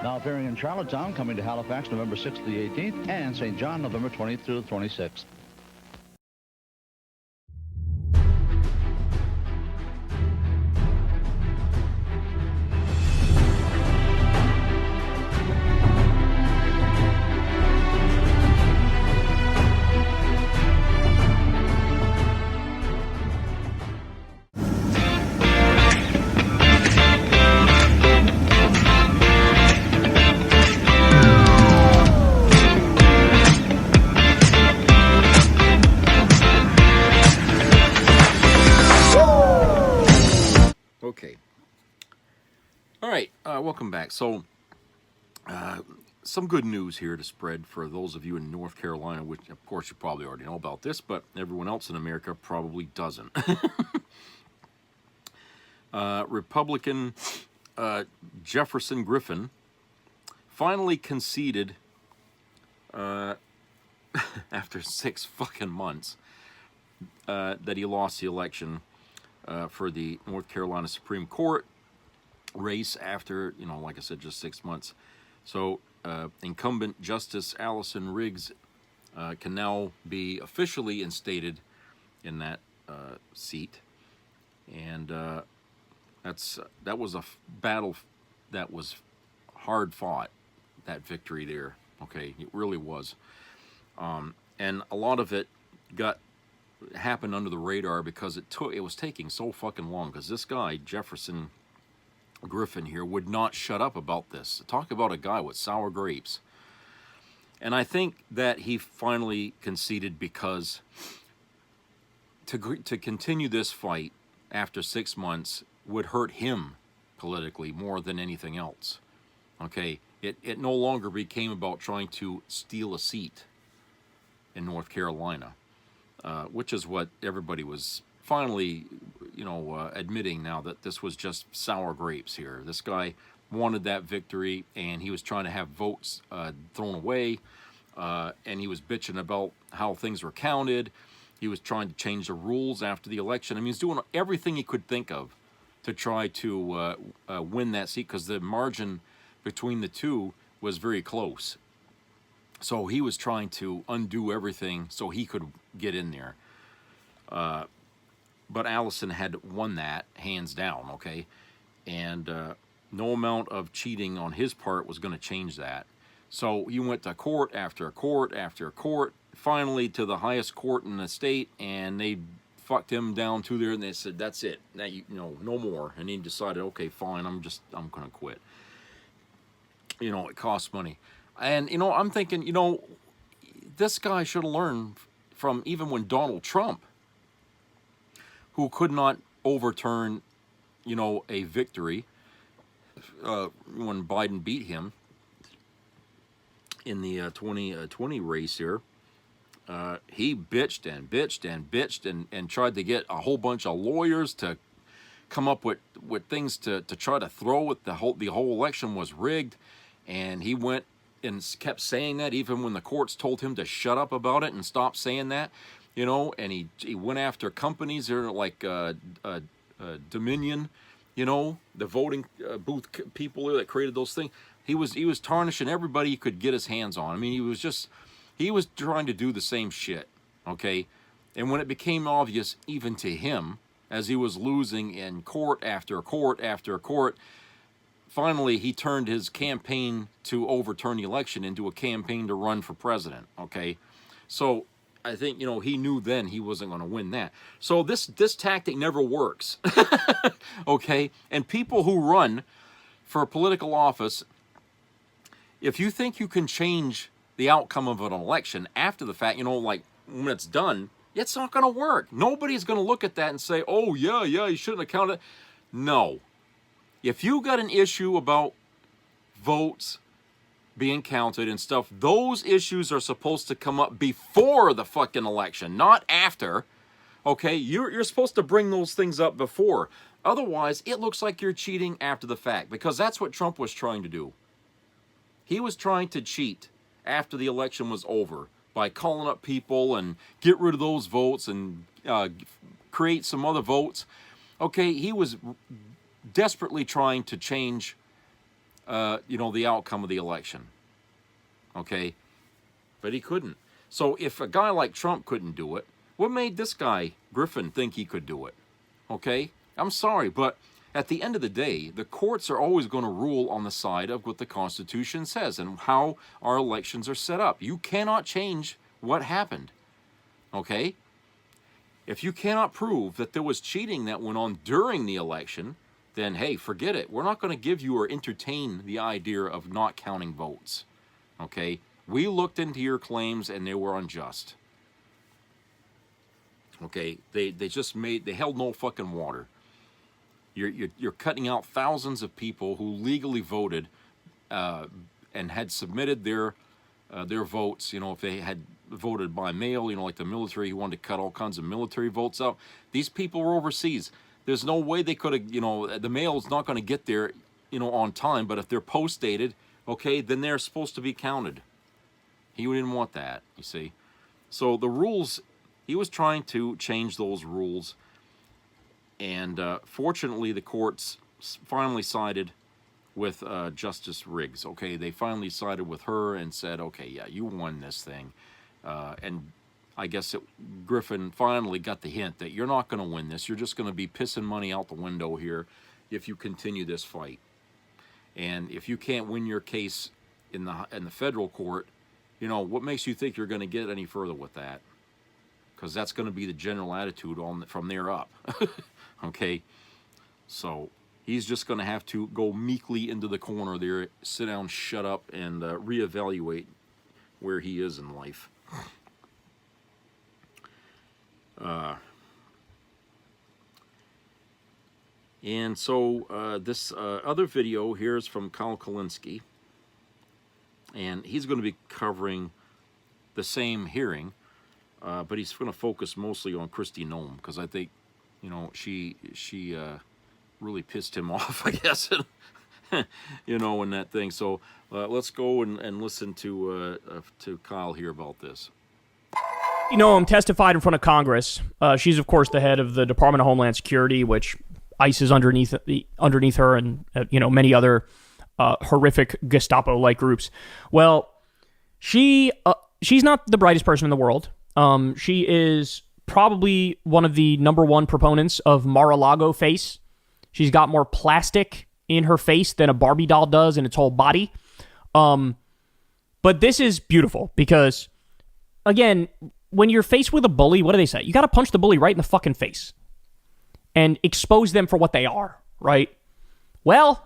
Now appearing in Charlottetown, coming to Halifax November 6th to the 18th, and St. John November 20th through the 26th. Okay. All right, welcome back. So, some good news here to spread for those of you in North Carolina, which, of course, you probably already know about this, but everyone else in America probably doesn't. Republican Jefferson Griffin finally conceded after 6 fucking months that he lost the election for the North Carolina Supreme Court race after, like I said, just 6 months. So incumbent Justice Allison Riggs can now be officially instated in that seat. And that was a battle that was hard fought, that victory there. Okay, it really was. And a lot of it happened under the radar because it was taking so fucking long, because this guy Jefferson Griffin here would not shut up about this. Talk about a guy with sour grapes. And I think that he finally conceded because to continue this fight after 6 months would hurt him politically more than anything else. Okay, it no longer became about trying to steal a seat in North Carolina, which is what everybody was finally, admitting now, that this was just sour grapes here. This guy wanted that victory, and he was trying to have votes thrown away, and he was bitching about how things were counted. He was trying to change the rules after the election. I mean, he's doing everything he could think of to try to win that seat, because the margin between the two was very close. So he was trying to undo everything so he could get in there. But Allison had won that hands down, okay? And no amount of cheating on his part was going to change that. So he went to court after court after court, finally to the highest court in the state, and they fucked him down to there, and they said, that's it. Now, no more. And he decided, okay, fine, I'm going to quit. It costs money. And, I'm thinking, this guy should have learned from even when Donald Trump, who could not overturn, a victory when Biden beat him in the 2020 race here, he bitched and bitched and bitched and tried to get a whole bunch of lawyers to come up with things to try to throw it. The whole election was rigged, and he went and kept saying that even when the courts told him to shut up about it and stop saying that, and he went after companies there like Dominion, the voting booth people that created those things. He was tarnishing everybody he could get his hands on. I mean, he was trying to do the same shit, okay? And when it became obvious even to him, as he was losing in court after court after court, finally he turned his campaign to overturn the election into a campaign to run for president, okay? So I think, he knew then he wasn't going to win that. So this tactic never works, okay? And people who run for political office, if you think you can change the outcome of an election after the fact, like when it's done, it's not going to work. Nobody's going to look at that and say, oh, yeah, you shouldn't have counted. No. If you got an issue about votes being counted and stuff, those issues are supposed to come up before the fucking election, not after. Okay, you're supposed to bring those things up before. Otherwise, it looks like you're cheating after the fact, because that's what Trump was trying to do. He was trying to cheat after the election was over by calling up people and get rid of those votes and create some other votes. Okay, he was desperately trying to change, the outcome of the election. Okay, but he couldn't. So if a guy like Trump couldn't do it, what made this guy, Griffin, think he could do it? Okay, I'm sorry, but at the end of the day, the courts are always going to rule on the side of what the Constitution says and how our elections are set up. You cannot change what happened, okay? If you cannot prove that there was cheating that went on during the election, then, hey, forget it. We're not going to give you or entertain the idea of not counting votes, okay? We looked into your claims, and they were unjust. Okay, they held no fucking water. You're cutting out thousands of people who legally voted and had submitted their votes. If they had voted by mail, like the military, who wanted to cut all kinds of military votes out. These people were overseas. There's no way they could have, the mail is not going to get there, on time. But if they're post dated, okay, then they're supposed to be counted. He didn't want that, you see. So the rules, he was trying to change those rules. And fortunately, the courts finally sided with Justice Riggs. Okay, they finally sided with her and said, okay, yeah, you won this thing. And I guess Griffin finally got the hint that you're not going to win this. You're just going to be pissing money out the window here if you continue this fight. And if you can't win your case in the federal court, what makes you think you're going to get any further with that? Because that's going to be the general attitude from there up. Okay, so he's just going to have to go meekly into the corner there, sit down, shut up, and reevaluate where he is in life. And so this other video here is from Kyle Kulinski, and he's going to be covering the same hearing, but he's going to focus mostly on Kristi Noem, because I think, you know, she really pissed him off, I guess, you know, in that thing. So let's go and listen to Kyle here about this. Noem testified in front of Congress. She's, of course, the head of the Department of Homeland Security, which ICE is underneath her, and you know, many other horrific Gestapo-like groups. Well, she's not the brightest person in the world. She is probably one of the #1 proponents of Mar-a-Lago face. She's got more plastic in her face than a Barbie doll does in its whole body. But this is beautiful because, again, when you're faced with a bully, what do they say? You got to punch the bully right in the fucking face and expose them for what they are, right? Well,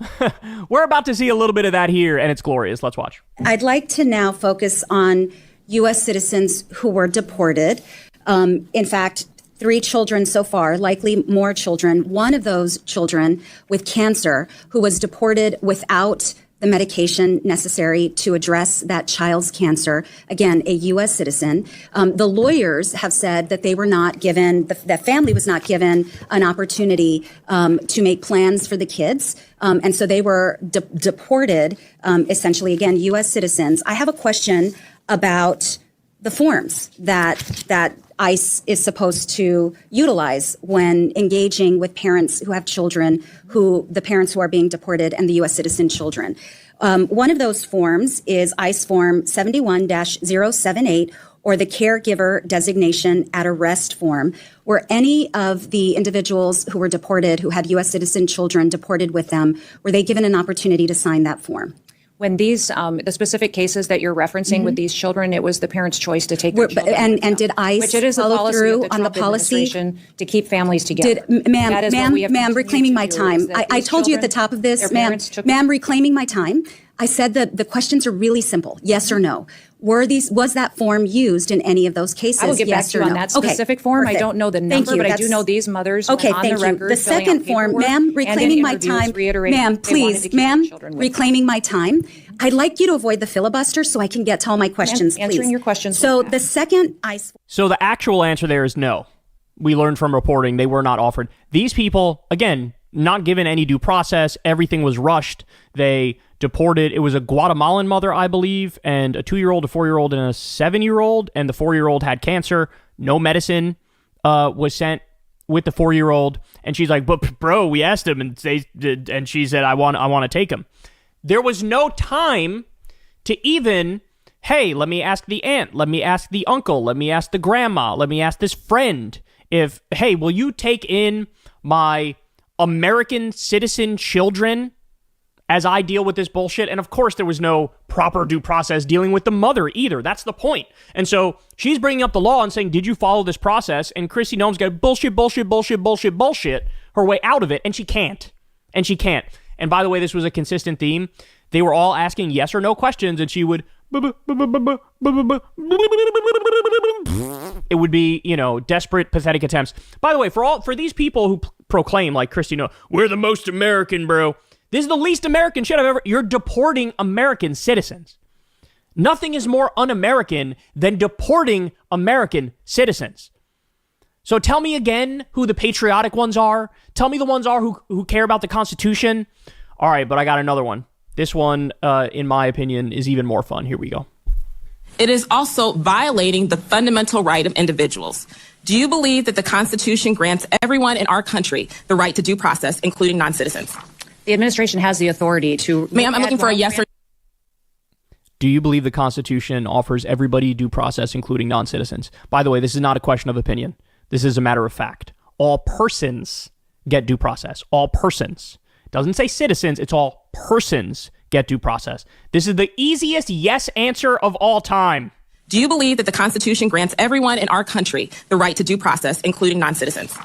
we're about to see a little bit of that here, and it's glorious. Let's watch. I'd like to now focus on U.S. citizens who were deported. In fact, 3 children so far, likely more children. One of those children with cancer who was deported without the medication necessary to address that child's cancer. Again, a U.S. citizen. The lawyers have said that they were not given, the family was not given an opportunity to make plans for the kids. And so they were deported, essentially, again, U.S. citizens. I have a question about the forms that ICE is supposed to utilize when engaging with parents who have children, the parents who are being deported, and the U.S. citizen children. One of those forms is ICE Form 71-078, or the caregiver designation at arrest form, where any of the individuals who were deported, who had U.S. citizen children deported with them, were they given an opportunity to sign that form? When these, the specific cases that you're referencing with these children, it was the parents' choice to take their children. And did ICE which it is follow through on the policy to keep families together? Ma'am, reclaiming my time. I told you at the top of this, ma'am, reclaiming my time. I said that the questions are really simple. Yes or no? Was that form used in any of those cases? I will get back to you on that specific form. Perfect. I don't know the number, but I do know these mothers okay, on the record. The second form, ma'am, reclaiming my time. Ma'am, please, ma'am, reclaiming my time. I'd like you to avoid the filibuster so I can get to all my questions, please. Answering your questions. So the second ICE... So the actual answer there is no. We learned from reporting they were not offered. These people, again, not given any due process. Everything was rushed. They deported. It was a Guatemalan mother, I believe, and a 2-year-old, a 4-year-old, and a 7-year-old. And the 4-year-old had cancer. No medicine was sent with the 4-year-old. And she's like, "But bro, we asked him," and she said, "I want to take him." There was no time to even, hey, let me ask the aunt, let me ask the uncle, let me ask the grandma, let me ask this friend if, hey, will you take in my American citizen children as I deal with this bullshit? And of course, there was no proper due process dealing with the mother either. That's the point. And so she's bringing up the law and saying, did you follow this process? And Kristi Noem's got bullshit her way out of it. And she can't. And by the way, this was a consistent theme. They were all asking yes or no questions, and she would... It would be, desperate, pathetic attempts. By the way, for these people who proclaim, like Kristi Noem, we're the most American, bro. This is the least American shit I've ever... You're deporting American citizens. Nothing is more un-American than deporting American citizens. So tell me again who the patriotic ones are. Tell me the ones are who care about the Constitution. All right, but I got another one. This one, in my opinion, is even more fun. Here we go. It is also violating the fundamental right of individuals. Do you believe that the Constitution grants everyone in our country the right to due process, including non-citizens? The administration has the authority to... Ma'am, I'm looking for a yes or... Do you believe the Constitution offers everybody due process, including non-citizens? By the way, this is not a question of opinion. This is a matter of fact. All persons get due process. All persons. It doesn't say citizens. It's all persons get due process. This is the easiest yes answer of all time. Do you believe that the Constitution grants everyone in our country the right to due process, including non-citizens?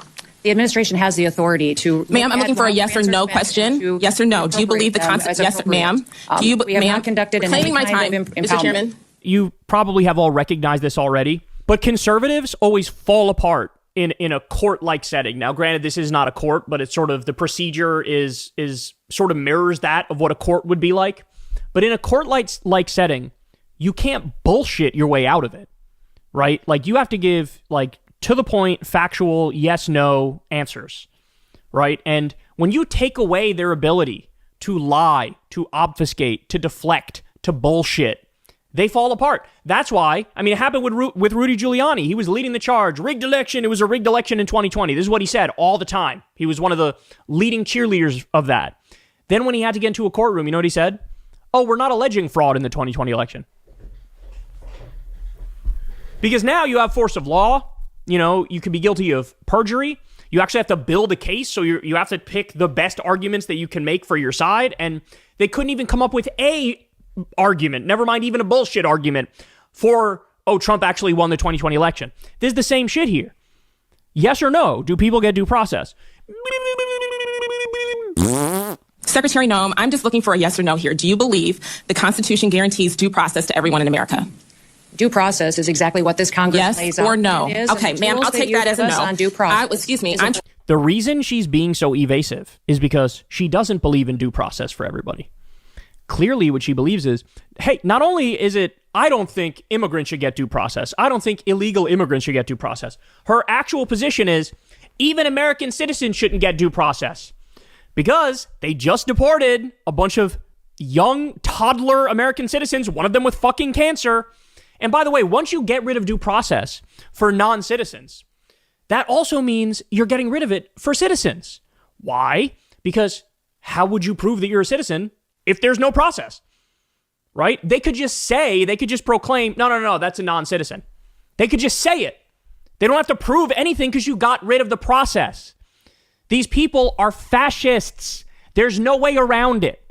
The administration has the authority to... Ma'am, I'm looking for a yes or no question. Yes or no. Do you believe the Constitution... Yes, ma'am. Do you... We have not conducted any my time, Mr. Chairman. You probably have all recognized this already, but conservatives always fall apart in a court-like setting. Now, granted, this is not a court, but it's sort of the procedure is sort of mirrors that of what a court would be like. But in a court-like setting, you can't bullshit your way out of it, right? Like, you have to give, like, to the point, factual, yes, no answers, right? And when you take away their ability to lie, to obfuscate, to deflect, to bullshit, they fall apart. That's why, I mean, it happened with Rudy Giuliani. He was leading the charge. Rigged election. It was a rigged election in 2020. This is what he said all the time. He was one of the leading cheerleaders of that. Then when he had to get into a courtroom, you know what he said? Oh, we're not alleging fraud in the 2020 election. Because now you have force of law. You know, you can be guilty of perjury. You actually have to build a case, so you have to pick the best arguments that you can make for your side. And they couldn't even come up with a argument, never mind even a bullshit argument, for, oh, Trump actually won the 2020 election. This is the same shit here. Yes or no? Do people get due process? Secretary Noem, I'm just looking for a yes or no here. Do you believe the Constitution guarantees due process to everyone in America? Due process is exactly what this Congress lays out. Yes or no? Okay, ma'am, I'll take that as a no. On due process. Excuse me. The reason she's being so evasive is because she doesn't believe in due process for everybody. Clearly, what she believes is, hey, not only is it, I don't think immigrants should get due process. I don't think illegal immigrants should get due process. Her actual position is, even American citizens shouldn't get due process because they just deported a bunch of young toddler American citizens, one of them with fucking cancer. And by the way, once you get rid of due process for non-citizens, that also means you're getting rid of it for citizens. Why? Because how would you prove that you're a citizen if there's no process, right? They could just proclaim, no, that's a non-citizen. They could just say it. They don't have to prove anything because you got rid of the process. These people are fascists. There's no way around it.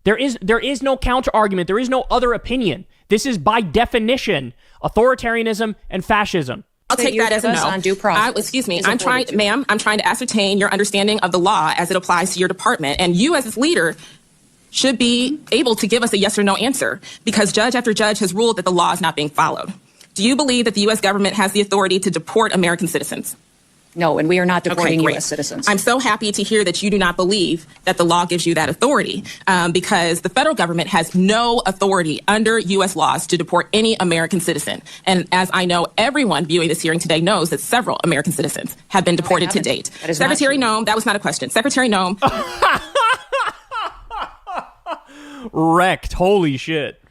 There is no counter argument. There is no other opinion. This is by definition authoritarianism and fascism. I'll take that as a no. On due process. Excuse me. I'm trying to ascertain your understanding of the law as it applies to your department. And you as its leader should be able to give us a yes or no answer because judge after judge has ruled that the law is not being followed. Do you believe that the U.S. government has the authority to deport American citizens? No, and we are not deporting U.S. citizens. I'm so happy to hear that you do not believe that the law gives you that authority because the federal government has no authority under U.S. laws to deport any American citizen. And as I know, everyone viewing this hearing today knows that several American citizens have been deported to date. Secretary Noem, that was not a question. Secretary Noem. Wrecked. Holy shit.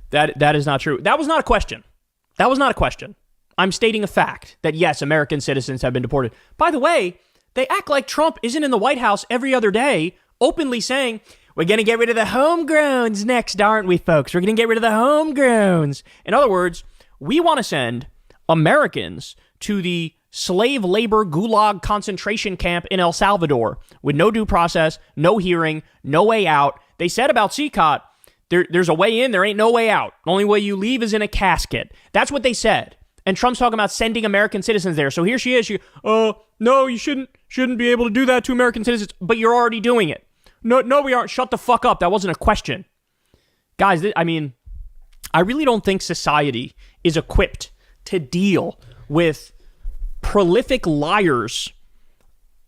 That is not true. That was not a question. I'm stating a fact that, yes, American citizens have been deported. By the way, they act like Trump isn't in the White House every other day openly saying, we're going to get rid of the homegrowns next, aren't we, folks? We're going to get rid of the homegrowns. In other words, we want to send Americans to the slave labor gulag concentration camp in El Salvador with no due process, no hearing, no way out. They said about CCOT, there's a way in, there ain't no way out. The only way you leave is in a casket. That's what they said. And Trump's talking about sending American citizens there. So here she is. No, you shouldn't be able to do that to American citizens, but you're already doing it. No, we aren't. Shut the fuck up. That wasn't a question. Guys, I mean, I really don't think society is equipped to deal with prolific liars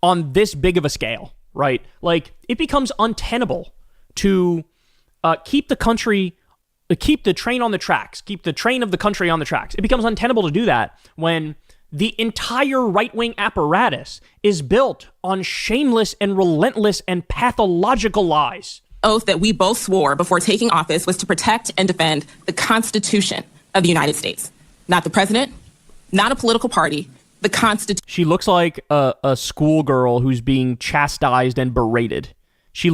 on this big of a scale, right? Like, it becomes untenable to keep the train on the tracks, keep the train of the country on the tracks. It becomes untenable to do that when the entire right-wing apparatus is built on shameless and relentless and pathological lies. Oath that we both swore before taking office was to protect and defend the Constitution of the United States. Not the president, not a political party, the Constitution. She looks like a schoolgirl who's being chastised and berated. She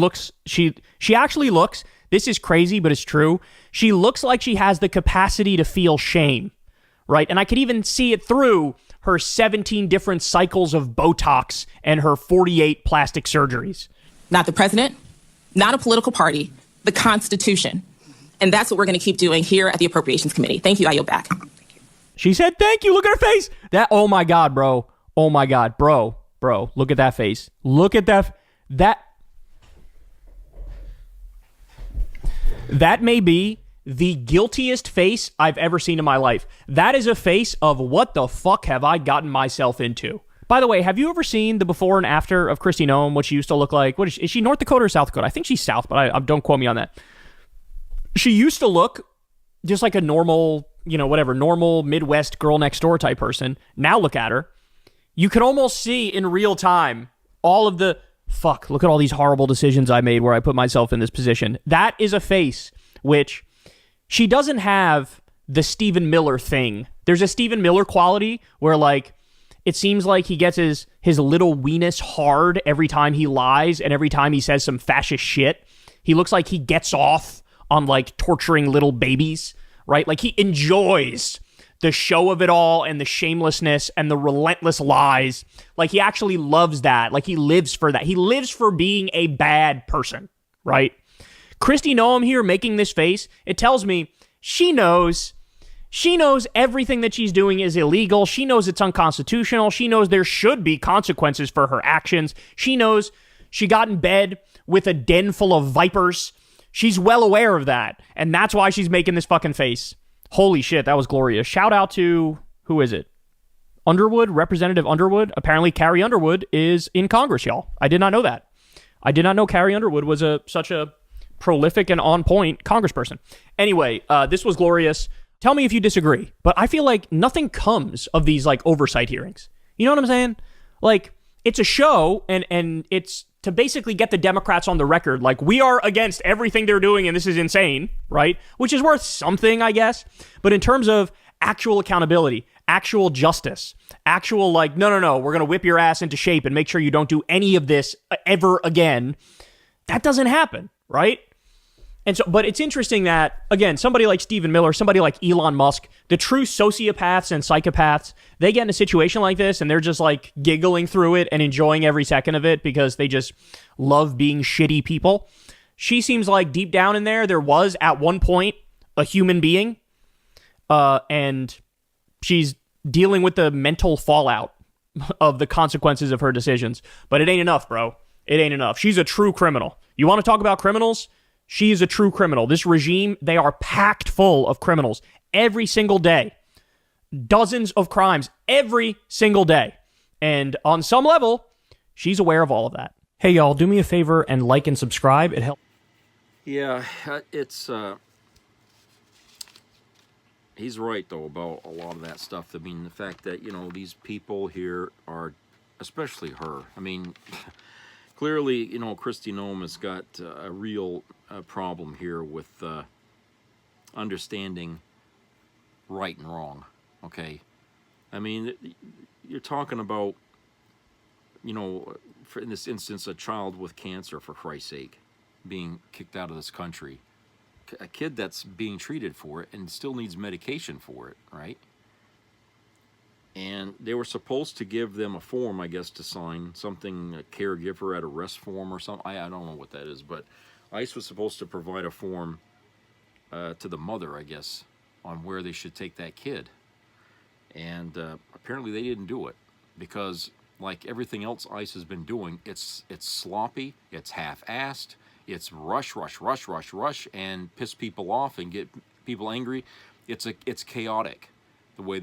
actually looks, this is crazy, but it's true. She looks like she has the capacity to feel shame, right? And I could even see it through her 17 different cycles of Botox and her 48 plastic surgeries. Not the president, not a political party, the Constitution. And that's what we're going to keep doing here at the Appropriations Committee. Thank you. I yield back. She said, thank you. Look at her face. Oh my God, bro. Oh my God, bro. Look at that face. Look at that. That may be the guiltiest face I've ever seen in my life. That is a face of what the fuck have I gotten myself into? By the way, have you ever seen the before and after of Kristi Noem, what she used to look like? What is she, North Dakota or South Dakota? I think she's South, but I don't quote me on that. She used to look just like a normal, normal Midwest girl next door type person. Now look at her. You could almost see in real time all of the, fuck, look at all these horrible decisions I made where I put myself in this position. That is a face which she doesn't have the Stephen Miller thing. There's a Stephen Miller quality where, like, it seems like he gets his little weenus hard every time he lies and every time he says some fascist shit. He looks like he gets off on, like, torturing little babies, right? Like, he enjoys the show of it all and the shamelessness and the relentless lies. Like, he actually loves that. Like, he lives for that. He lives for being a bad person, right? Kristi Noem here making this face, it tells me she knows everything that she's doing is illegal. She knows it's unconstitutional. She knows there should be consequences for her actions. She knows she got in bed with a den full of vipers. She's well aware of that. And that's why she's making this fucking face. Holy shit, that was glorious. Shout out to, who is it? Underwood, Representative Underwood. Apparently Carrie Underwood is in Congress, y'all. I did not know that. I did not know Carrie Underwood was such a prolific and on-point congressperson. Anyway, this was glorious. Tell me if you disagree, but I feel like nothing comes of these, like, oversight hearings. You know what I'm saying? Like, it's a show, and it's to basically get the Democrats on the record, like, we are against everything they're doing, and this is insane, right? Which is worth something, I guess. But in terms of actual accountability, actual justice, actual, like, no, we're going to whip your ass into shape and make sure you don't do any of this ever again, that doesn't happen, right? And so, but it's interesting that, again, somebody like Stephen Miller, somebody like Elon Musk, the true sociopaths and psychopaths, they get in a situation like this and they're just, like, giggling through it and enjoying every second of it because they just love being shitty people. She seems like deep down in there was at one point a human being, and she's dealing with the mental fallout of the consequences of her decisions. But it ain't enough, bro. It ain't enough. She's a true criminal. You want to talk about criminals? She is a true criminal. This regime, they are packed full of criminals every single day. Dozens of crimes every single day. And on some level, she's aware of all of that. Hey, y'all, do me a favor and like and subscribe. It helps. Yeah, it's... he's right, though, about a lot of that stuff. I mean, the fact that, these people here are, especially her, I mean... Clearly, Kristi Noem has got a real problem here with understanding right and wrong, okay? I mean, you're talking about, in this instance, a child with cancer, for Christ's sake, being kicked out of this country. A kid that's being treated for it and still needs medication for it, right? And they were supposed to give them a form, I guess, to sign, something, a caregiver at a rest form or something. I don't know what that is, but ICE was supposed to provide a form to the mother, I guess, on where they should take that kid. And apparently they didn't do it because, like everything else ICE has been doing, it's sloppy, it's half-assed, it's rush, and piss people off and get people angry. It's chaotic. The way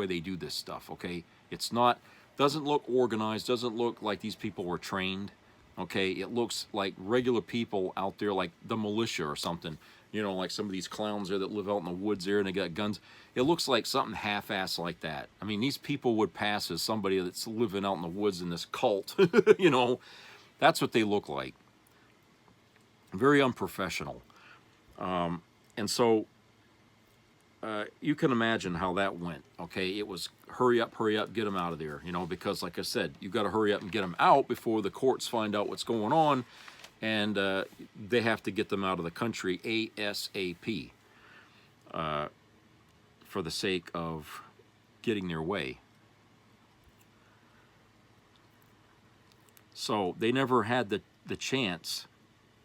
they do this stuff, okay? It's not, doesn't look organized, doesn't look like these people were trained, okay? It looks like regular people out there, like the militia or something, like some of these clowns there that live out in the woods there and they got guns. It looks like something half-assed like that. I mean, these people would pass as somebody that's living out in the woods in this cult, That's what they look like. Very unprofessional. And so, you can imagine how that went, okay? It was hurry up, get them out of there, because, like I said, you got to hurry up and get them out before the courts find out what's going on, and they have to get them out of the country ASAP for the sake of getting their way. So they never had the chance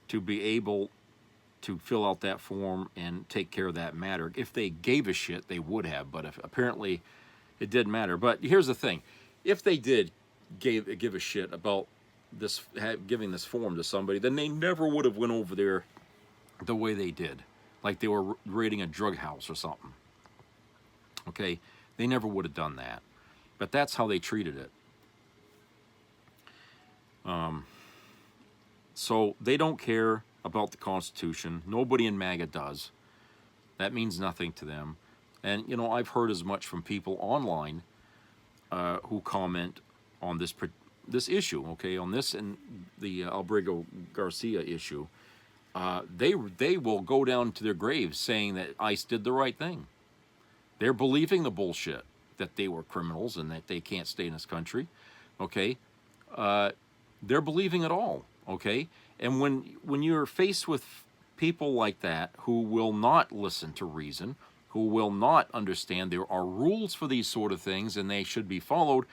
to be able to fill out that form and take care of that matter. If they gave a shit, they would have, but apparently it didn't matter. But here's the thing. If they did give a shit about giving this form to somebody, then they never would have went over there the way they did. like they were raiding a drug house or something. Okay, they never would have done that, but that's how they treated it. So they don't care about the Constitution. Nobody in MAGA does. That means nothing to them. And, you know, I've heard as much from people online who comment on this issue, okay, on this and the Albrego Garcia issue. They will go down to their graves saying that ICE did the right thing. They're believing the bullshit that they were criminals and that they can't stay in this country, okay? They're believing it all, okay? And when you're faced with people like that who will not listen to reason, who will not understand there are rules for these sort of things and they should be followed,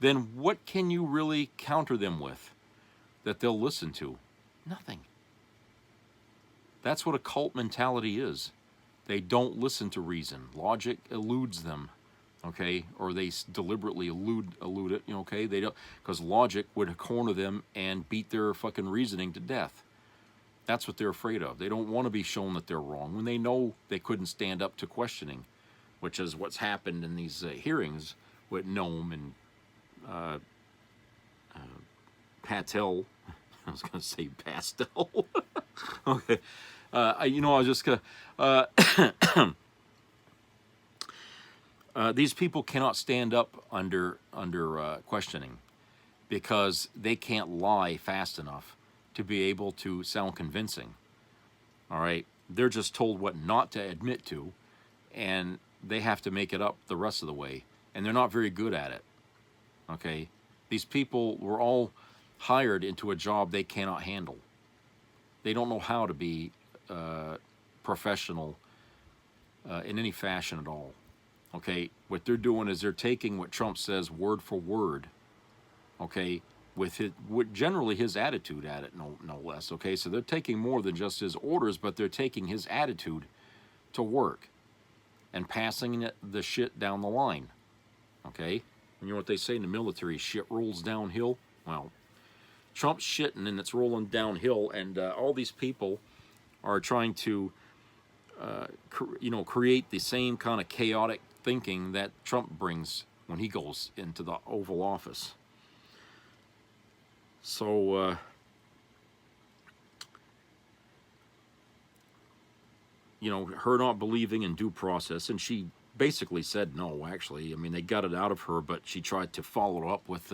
then what can you really counter them with that they'll listen to? Nothing. That's what a cult mentality is. They don't listen to reason. Logic eludes them, okay? Or they deliberately elude it, you know, okay? They don't, because logic would corner them and beat their fucking reasoning to death. That's what they're afraid of. They don't want to be shown that they're wrong when they know they couldn't stand up to questioning, which is what's happened in these hearings with Noam and Patel. I was going to say Pastel. Okay. I was just going to... these people cannot stand up under questioning because they can't lie fast enough to be able to sound convincing. All right? They're just told what not to admit to, and they have to make it up the rest of the way, and they're not very good at it. Okay? These people were all hired into a job they cannot handle. They don't know how to be professional in any fashion at all. Okay, what they're doing is they're taking what Trump says word for word, okay, with generally his attitude at it, no less, okay? So they're taking more than just his orders, but they're taking his attitude to work and passing the shit down the line, okay? And you know what they say in the military, shit rolls downhill? Well, Trump's shitting and it's rolling downhill, and all these people are trying to, create the same kind of chaotic thinking that Trump brings when he goes into the Oval Office. So, her not believing in due process, and she basically said no, actually. I mean, they got it out of her, but she tried to follow up with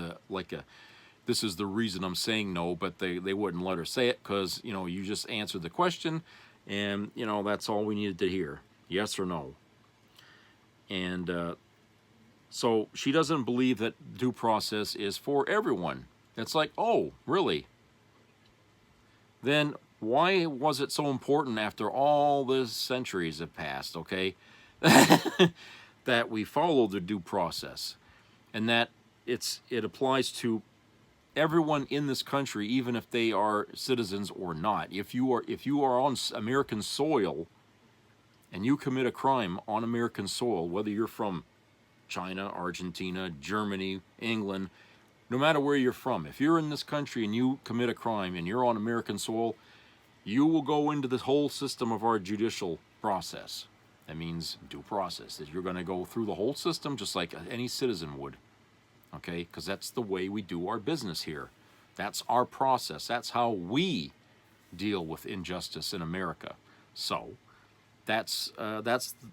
this is the reason I'm saying no, but they wouldn't let her say it because, you just answered the question, and, that's all we needed to hear, yes or no. And so she doesn't believe that due process is for everyone. It's like, oh, really? Then why was it so important after all the centuries have passed, okay, that we follow the due process and that it applies to everyone in this country, even if they are citizens or not. If you are on American soil and you commit a crime on American soil, whether you're from China, Argentina, Germany, England, no matter where you're from, if you're in this country and you commit a crime and you're on American soil, you will go into the whole system of our judicial process. That means due process, that you're going to go through the whole system just like any citizen would. Okay, because that's the way we do our business here. That's our process. That's how we deal with injustice in America. So that's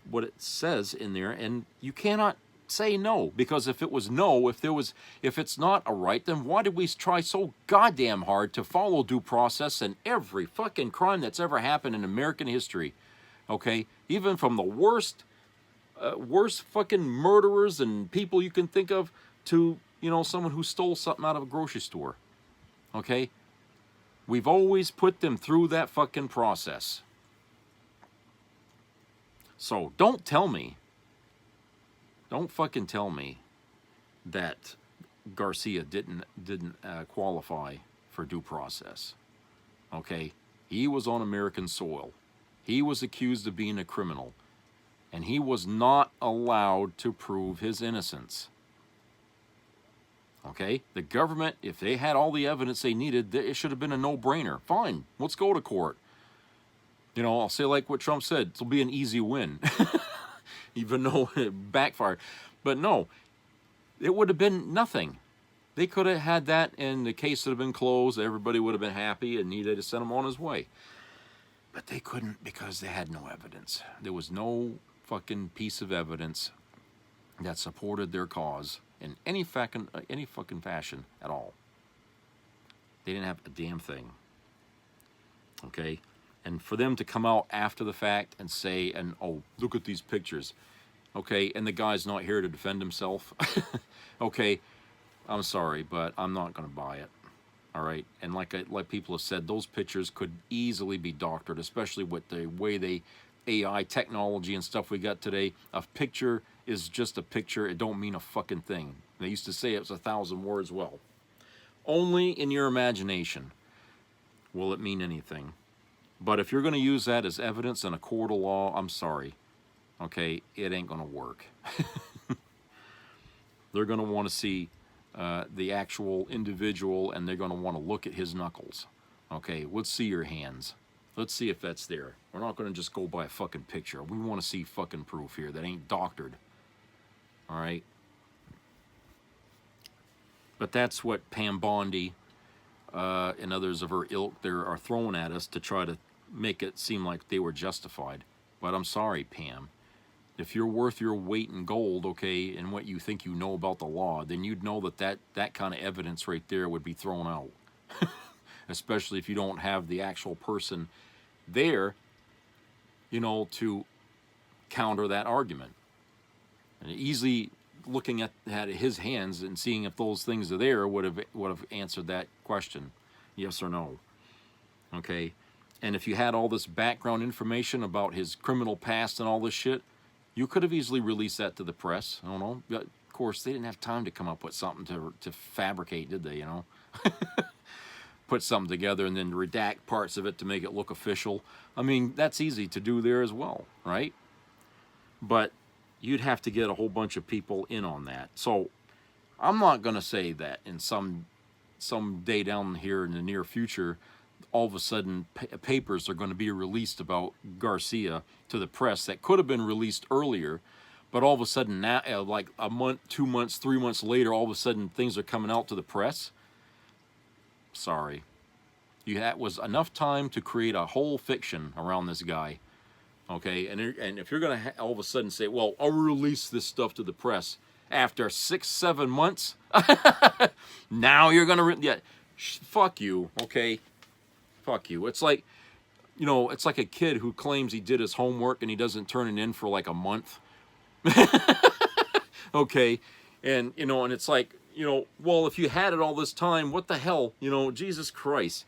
what it says in there, and you cannot say no, because if it was no, if it's not a right, then why did we try so goddamn hard to follow due process in every fucking crime that's ever happened in American history? Okay, even from the worst fucking murderers and people you can think of to, someone who stole something out of a grocery store. Okay? We've always put them through that fucking process. So don't fucking tell me that Garcia didn't qualify for due process. Okay? He was on American soil. He was accused of being a criminal. And he was not allowed to prove his innocence. Okay? The government, if they had all the evidence they needed, it should have been a no-brainer. Fine, let's go to court. You know, I'll say like what Trump said, it'll be an easy win, even though it backfired. But no, it would have been nothing. They could have had that and the case would have been closed. Everybody would have been happy and needed to send him on his way. But they couldn't because they had no evidence. There was no fucking piece of evidence that supported their cause in any fucking fashion at all. They didn't have a damn thing. Okay? And for them to come out after the fact and say, and oh, look at these pictures. Okay, and the guy's not here to defend himself. Okay, I'm sorry, but I'm not going to buy it. All right, and like people have said, those pictures could easily be doctored, especially with the way they AI technology and stuff we got today. A picture is just a picture. It don't mean a fucking thing. They used to say it was 1,000 words. Well, only in your imagination will it mean anything. But if you're going to use that as evidence in a court of law, I'm sorry. Okay, it ain't going to work. They're going to want to see the actual individual, and they're going to want to look at his knuckles. Okay, let's see your hands. Let's see if that's there. We're not going to just go by a fucking picture. We want to see fucking proof here that ain't doctored. All right? But that's what Pam Bondi and others of her ilk there are throwing at us to try to make it seem like they were justified. But I'm sorry, Pam. If you're worth your weight in gold, okay, and what you think you know about the law, then you'd know that kind of evidence right there would be thrown out. Especially if you don't have the actual person there, you know, to counter that argument. And easily looking at his hands and seeing if those things are there would have answered that question, yes or no. Okay, and if you had all this background information about his criminal past and all this shit, you could have easily released that to the press. I don't know. But of course, they didn't have time to come up with something to fabricate, did they? You know, put something together and then redact parts of it to make it look official. I mean, that's easy to do there as well, right? But you'd have to get a whole bunch of people in on that. So I'm not going to say that in some day down here in the near future, all of a sudden papers are going to be released about Garcia to the press that could have been released earlier, but all of a sudden now, like a month, 2 months, 3 months later, all of a sudden things are coming out to the press. Sorry. That was enough time to create a whole fiction around this guy. Okay, and if you're going to all of a sudden say, well, I'll release this stuff to the press after 6-7 months, now you're going to, fuck you, okay? Fuck you. It's like, you know, it's like a kid who claims he did his homework and he doesn't turn it in for like a month. Okay, and, you know, and it's like, you know, well, if you had it all this time, what the hell, you know, Jesus Christ.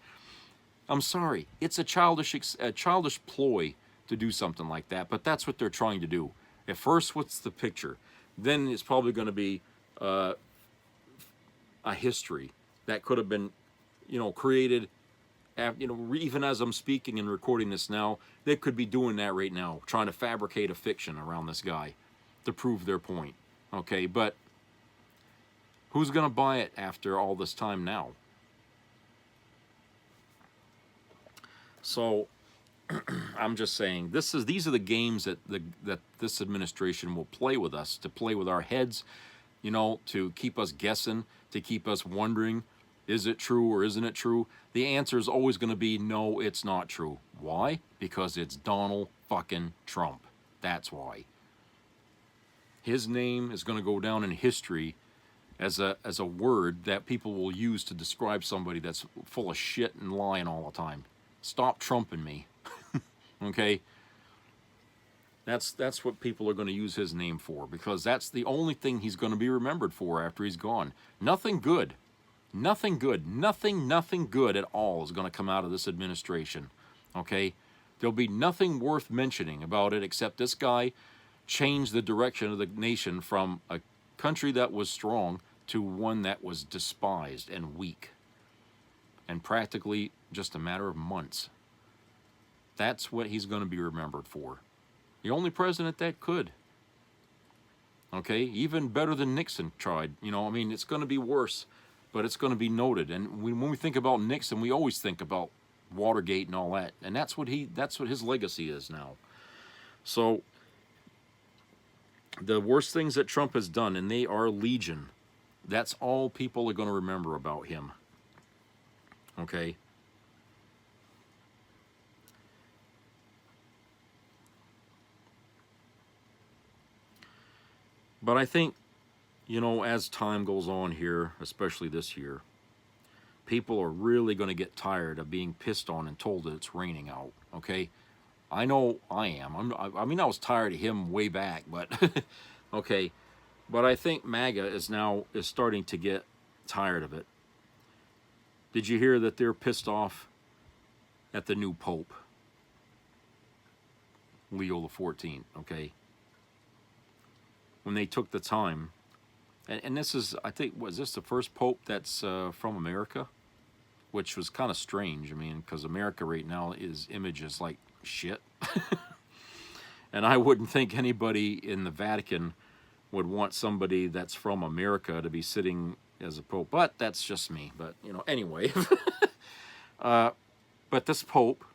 I'm sorry. It's a childish ploy to do something like that, but that's what they're trying to do. At first, what's the picture? Then it's probably going to be a history that could have been, you know, created, you know, even as I'm speaking and recording this now, they could be doing that right now, trying to fabricate a fiction around this guy to prove their point. Okay, but who's going to buy it after all this time now? So I'm just saying, these are the games that this administration will play with us, to play with our heads, you know, to keep us guessing, to keep us wondering, is it true or isn't it true? The answer is always going to be no, it's not true. Why? Because it's Donald fucking Trump. That's why. His name is going to go down in history as a word that people will use to describe somebody that's full of shit and lying all the time. Stop trumping me. Okay? That's what people are going to use his name for, because that's the only thing he's going to be remembered for after he's gone. Nothing good. Nothing good. Nothing good at all is going to come out of this administration. Okay? There'll be nothing worth mentioning about it except this guy changed the direction of the nation from a country that was strong to one that was despised and weak. And practically just a matter of months. That's what he's going to be remembered for. The only president that could. Okay? Even better than Nixon tried. You know, I mean, it's going to be worse, but it's going to be noted. And when we think about Nixon, we always think about Watergate and all that. And that's what his legacy is now. So the worst things that Trump has done, and they are legion, that's all people are going to remember about him. Okay? But I think, you know, as time goes on here, especially this year, people are really going to get tired of being pissed on and told that it's raining out, okay? I know I am. I mean, I was tired of him way back, but, okay. But I think MAGA is starting to get tired of it. Did you hear that they're pissed off at the new Pope, Leo the 14th, okay? When they took the time, and this is, I think, was this the first Pope that's from America? Which was kind of strange, I mean, because America right now is image is like shit. And I wouldn't think anybody in the Vatican would want somebody that's from America to be sitting as a Pope, but that's just me. But, you know, anyway. But this Pope,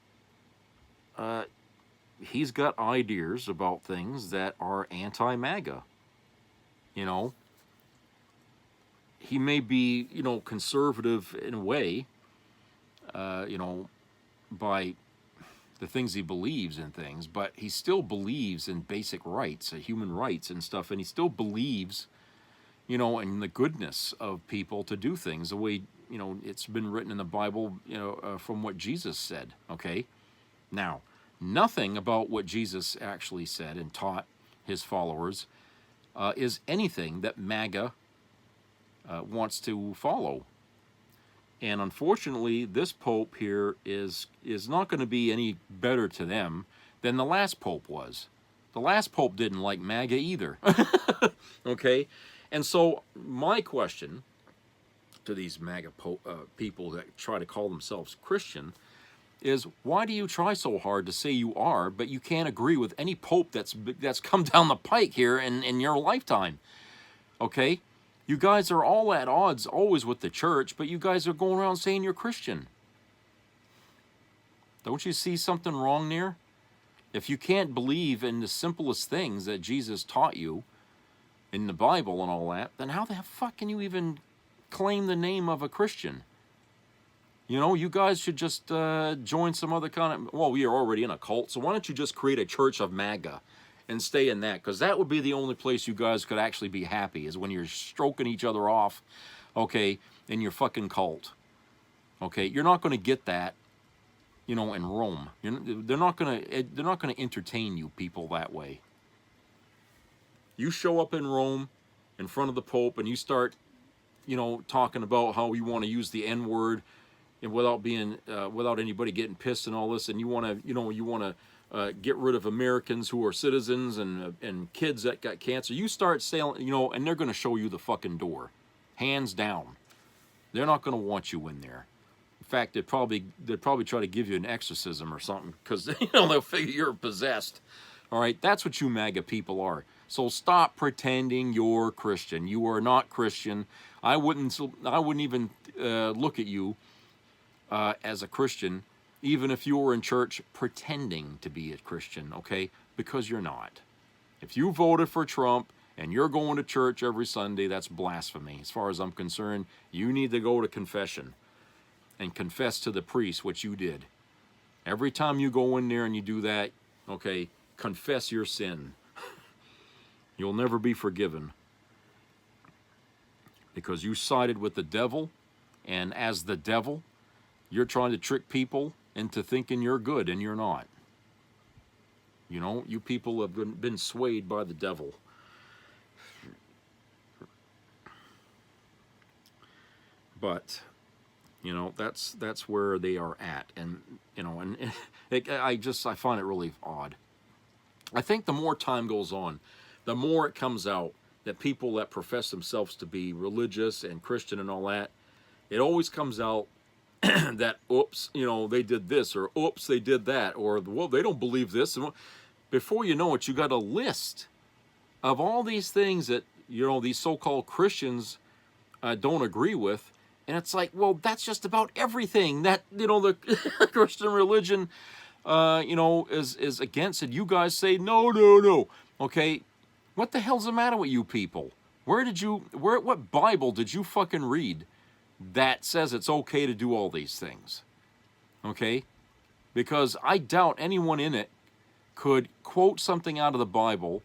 he's got ideas about things that are anti-MAGA. You know, he may be, you know, conservative in a way, you know, by the things he believes in things, but he still believes in basic rights, human rights and stuff, and he still believes, you know, in the goodness of people to do things the way, you know, it's been written in the Bible, you know, from what Jesus said, okay? Now, nothing about what Jesus actually said and taught his followers is anything that MAGA wants to follow. And unfortunately, this Pope here is not going to be any better to them than the last Pope was. The last Pope didn't like MAGA either. Okay? And so my question to these MAGA people that try to call themselves Christian is, why do you try so hard to say you are, but you can't agree with any Pope that's come down the pike here in your lifetime? Okay? You guys are all at odds always with the church, but you guys are going around saying you're Christian. Don't you see something wrong there? If you can't believe in the simplest things that Jesus taught you in the Bible and all that, then how the fuck can you even claim the name of a Christian? You know, you guys should just join some other kind of... Well, we are already in a cult, so why don't you just create a church of MAGA and stay in that? Because that would be the only place you guys could actually be happy, is when you're stroking each other off, okay, in your fucking cult. Okay, you're not going to get that, you know, in Rome. They're not going to entertain you people that way. You show up in Rome in front of the Pope and you start, you know, talking about how you want to use the N-word, and without anybody getting pissed and all this, and you want to get rid of Americans who are citizens and kids that got cancer. You start saying, you know, and they're going to show you the fucking door, hands down. They're not going to want you in there. In fact, they'd probably try to give you an exorcism or something, because you know they'll figure you're possessed. All right, that's what you MAGA people are. So stop pretending you're Christian. You are not Christian. I wouldn't even look at you as a Christian, even if you were in church pretending to be a Christian, okay? Because you're not. If you voted for Trump and you're going to church every Sunday, that's blasphemy. As far as I'm concerned, you need to go to confession and confess to the priest what you did. Every time you go in there and you do that, okay, confess your sin. You'll never be forgiven, because you sided with the devil, and as the devil, you're trying to trick people into thinking you're good, and you're not. You know, you people have been swayed by the devil. But, you know, that's where they are at. And, you know, and I find it really odd. I think the more time goes on, the more it comes out that people that profess themselves to be religious and Christian and all that, it always comes out that, oops, you know, they did this, or oops, they did that, or, well, they don't believe this. And before you know it, you got a list of all these things that, you know, these so-called Christians don't agree with, And it's like, well, that's just about everything that, you know, the Christian religion, you know, is against it. You guys say, no, no, no. Okay, what the hell's the matter with you people? What Bible did you fucking read that says it's okay to do all these things? Okay? Because I doubt anyone in it could quote something out of the Bible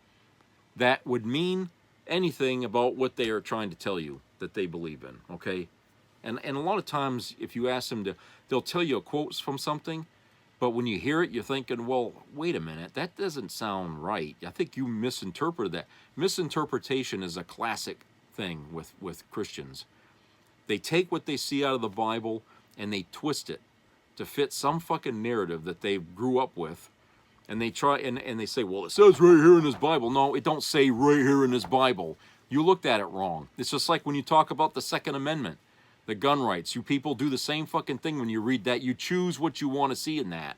that would mean anything about what they are trying to tell you that they believe in, okay? And a lot of times, if you ask them they'll tell you a quote from something, but when you hear it, you're thinking, well, wait a minute, that doesn't sound right. I think you misinterpreted that. Misinterpretation is a classic thing with Christians. They take what they see out of the Bible and they twist it to fit some fucking narrative that they grew up with. And they try and they say, well, it says right here in this Bible. No, it don't say right here in this Bible. You looked at it wrong. It's just like when you talk about the Second Amendment, the gun rights. You people do the same fucking thing when you read that. You choose what you want to see in that.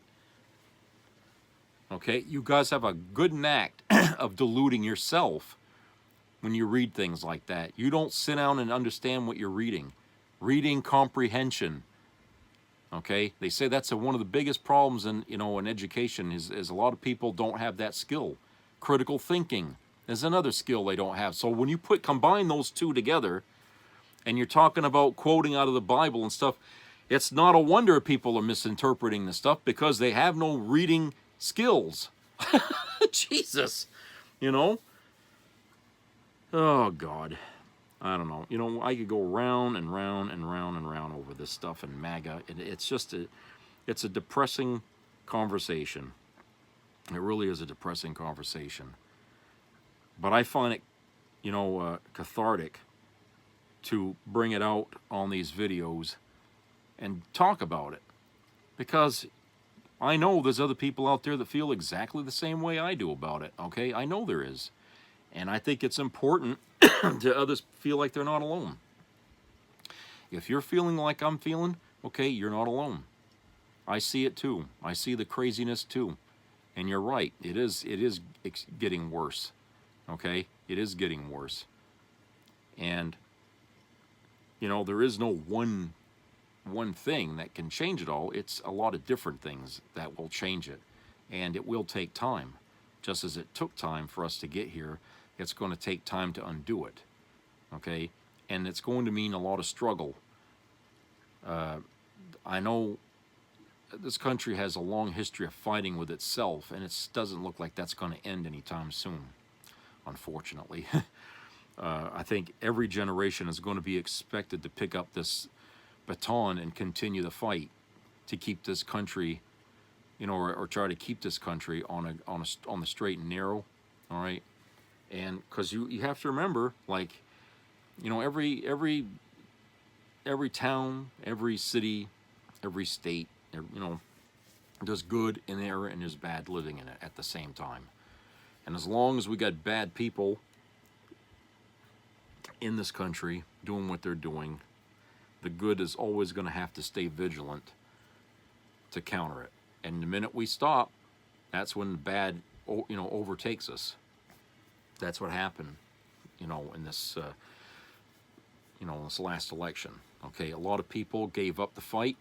Okay? You guys have a good knack of deluding yourself when you read things like that. You don't sit down and understand what you're reading. Reading comprehension. Okay? They say that's one of the biggest problems in, you know, in education is a lot of people don't have that skill. Critical thinking is another skill they don't have. So when you combine those two together, and you're talking about quoting out of the Bible and stuff, it's not a wonder people are misinterpreting the stuff because they have no reading skills. Jesus, you know? Oh, God. I don't know. You know, I could go round and round and round and round over this stuff and MAGA. It's just it's a depressing conversation. It really is a depressing conversation. But I find it, you know, cathartic to bring it out on these videos and talk about it. Because I know there's other people out there that feel exactly the same way I do about it, okay? I know there is. And I think it's important to others feel like they're not alone. If you're feeling like I'm feeling, okay, you're not alone. I see it too. I see the craziness too. And you're right, it is getting worse, okay? It is getting worse. And you know, there is no one thing that can change it all. It's a lot of different things that will change it. And it will take time. Just as it took time for us to get here, it's going to take time to undo it. Okay? And it's going to mean a lot of struggle. I know this country has a long history of fighting with itself, and it doesn't look like that's going to end anytime soon, unfortunately. I think every generation is going to be expected to pick up this baton and continue the fight to keep this country, you know, or try to keep this country on the straight and narrow, all right? And because you have to remember, like, you know, every town, every city, every state, you know, there's good in there and there's bad living in it at the same time. And as long as we got bad people in this country doing what they're doing, the good is always going to have to stay vigilant to counter it. And the minute we stop, that's when the bad, you know, overtakes us. That's what happened, you know, in this, you know, this last election. Okay, a lot of people gave up the fight,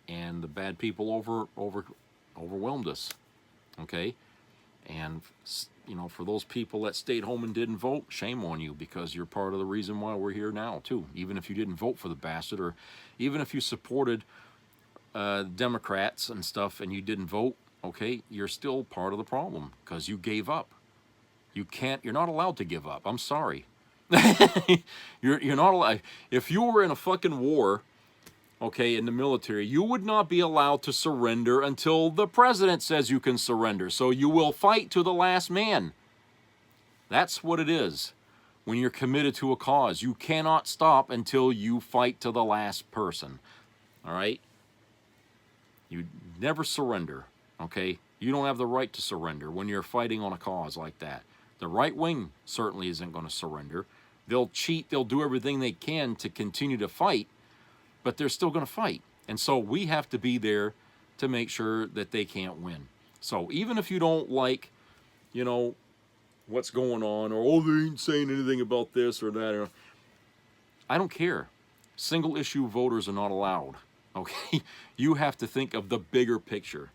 and the bad people overwhelmed us. Okay, and you know, for those people that stayed home and didn't vote, shame on you, because you're part of the reason why we're here now too. Even if you didn't vote for the bastard, or even if you supported Democrats and stuff and you didn't vote, okay, you're still part of the problem because you gave up. You're not allowed to give up. I'm sorry. you're not allowed. If you were in a fucking war, okay, in the military, you would not be allowed to surrender until the president says you can surrender. So you will fight to the last man. That's what it is. When you're committed to a cause, you cannot stop until you fight to the last person. All right? You never surrender, okay? You don't have the right to surrender when you're fighting on a cause like that. The right wing certainly isn't going to surrender. They'll cheat, they'll do everything they can to continue to fight, but they're still going to fight. And so we have to be there to make sure that they can't win. So even if you don't like, you know, what's going on, or, oh, they ain't saying anything about this or that, I don't care. Single issue voters are not allowed. Okay, you have to think of the bigger picture.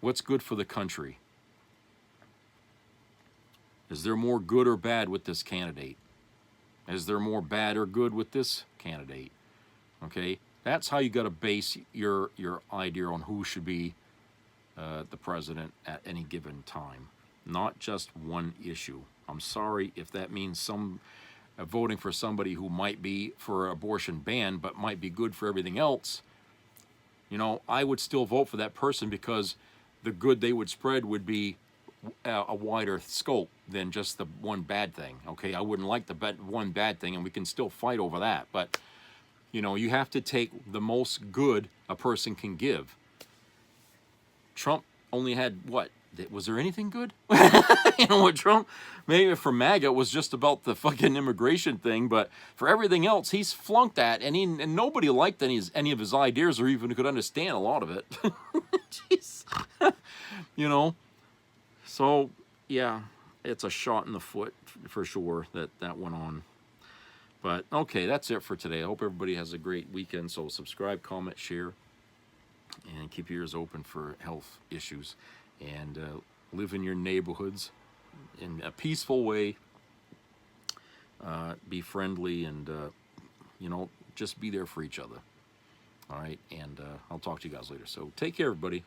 What's good for the country? Is there more good or bad with this candidate? Is there more bad or good with this candidate? Okay, that's how you got to base your idea on who should be the president at any given time, not just one issue. I'm sorry if that means some voting for somebody who might be for abortion ban but might be good for everything else. You know, I would still vote for that person because the good they would spread would be a wider scope than just the one bad thing. Okay, I wouldn't like the one bad thing, and we can still fight over that. But, you know, you have to take the most good a person can give. Trump only had, what? Was there anything good? You know what, Trump, maybe for MAGA, it was just about the fucking immigration thing, but for everything else, he's flunked that, and nobody liked any of his ideas or even could understand a lot of it. Jeez. You know? So, yeah, it's a shot in the foot for sure that went on. But, okay, that's it for today. I hope everybody has a great weekend. So subscribe, comment, share, and keep your ears open for health issues. And live in your neighborhoods in a peaceful way. Be friendly and, you know, just be there for each other. All right, and I'll talk to you guys later. So take care, everybody.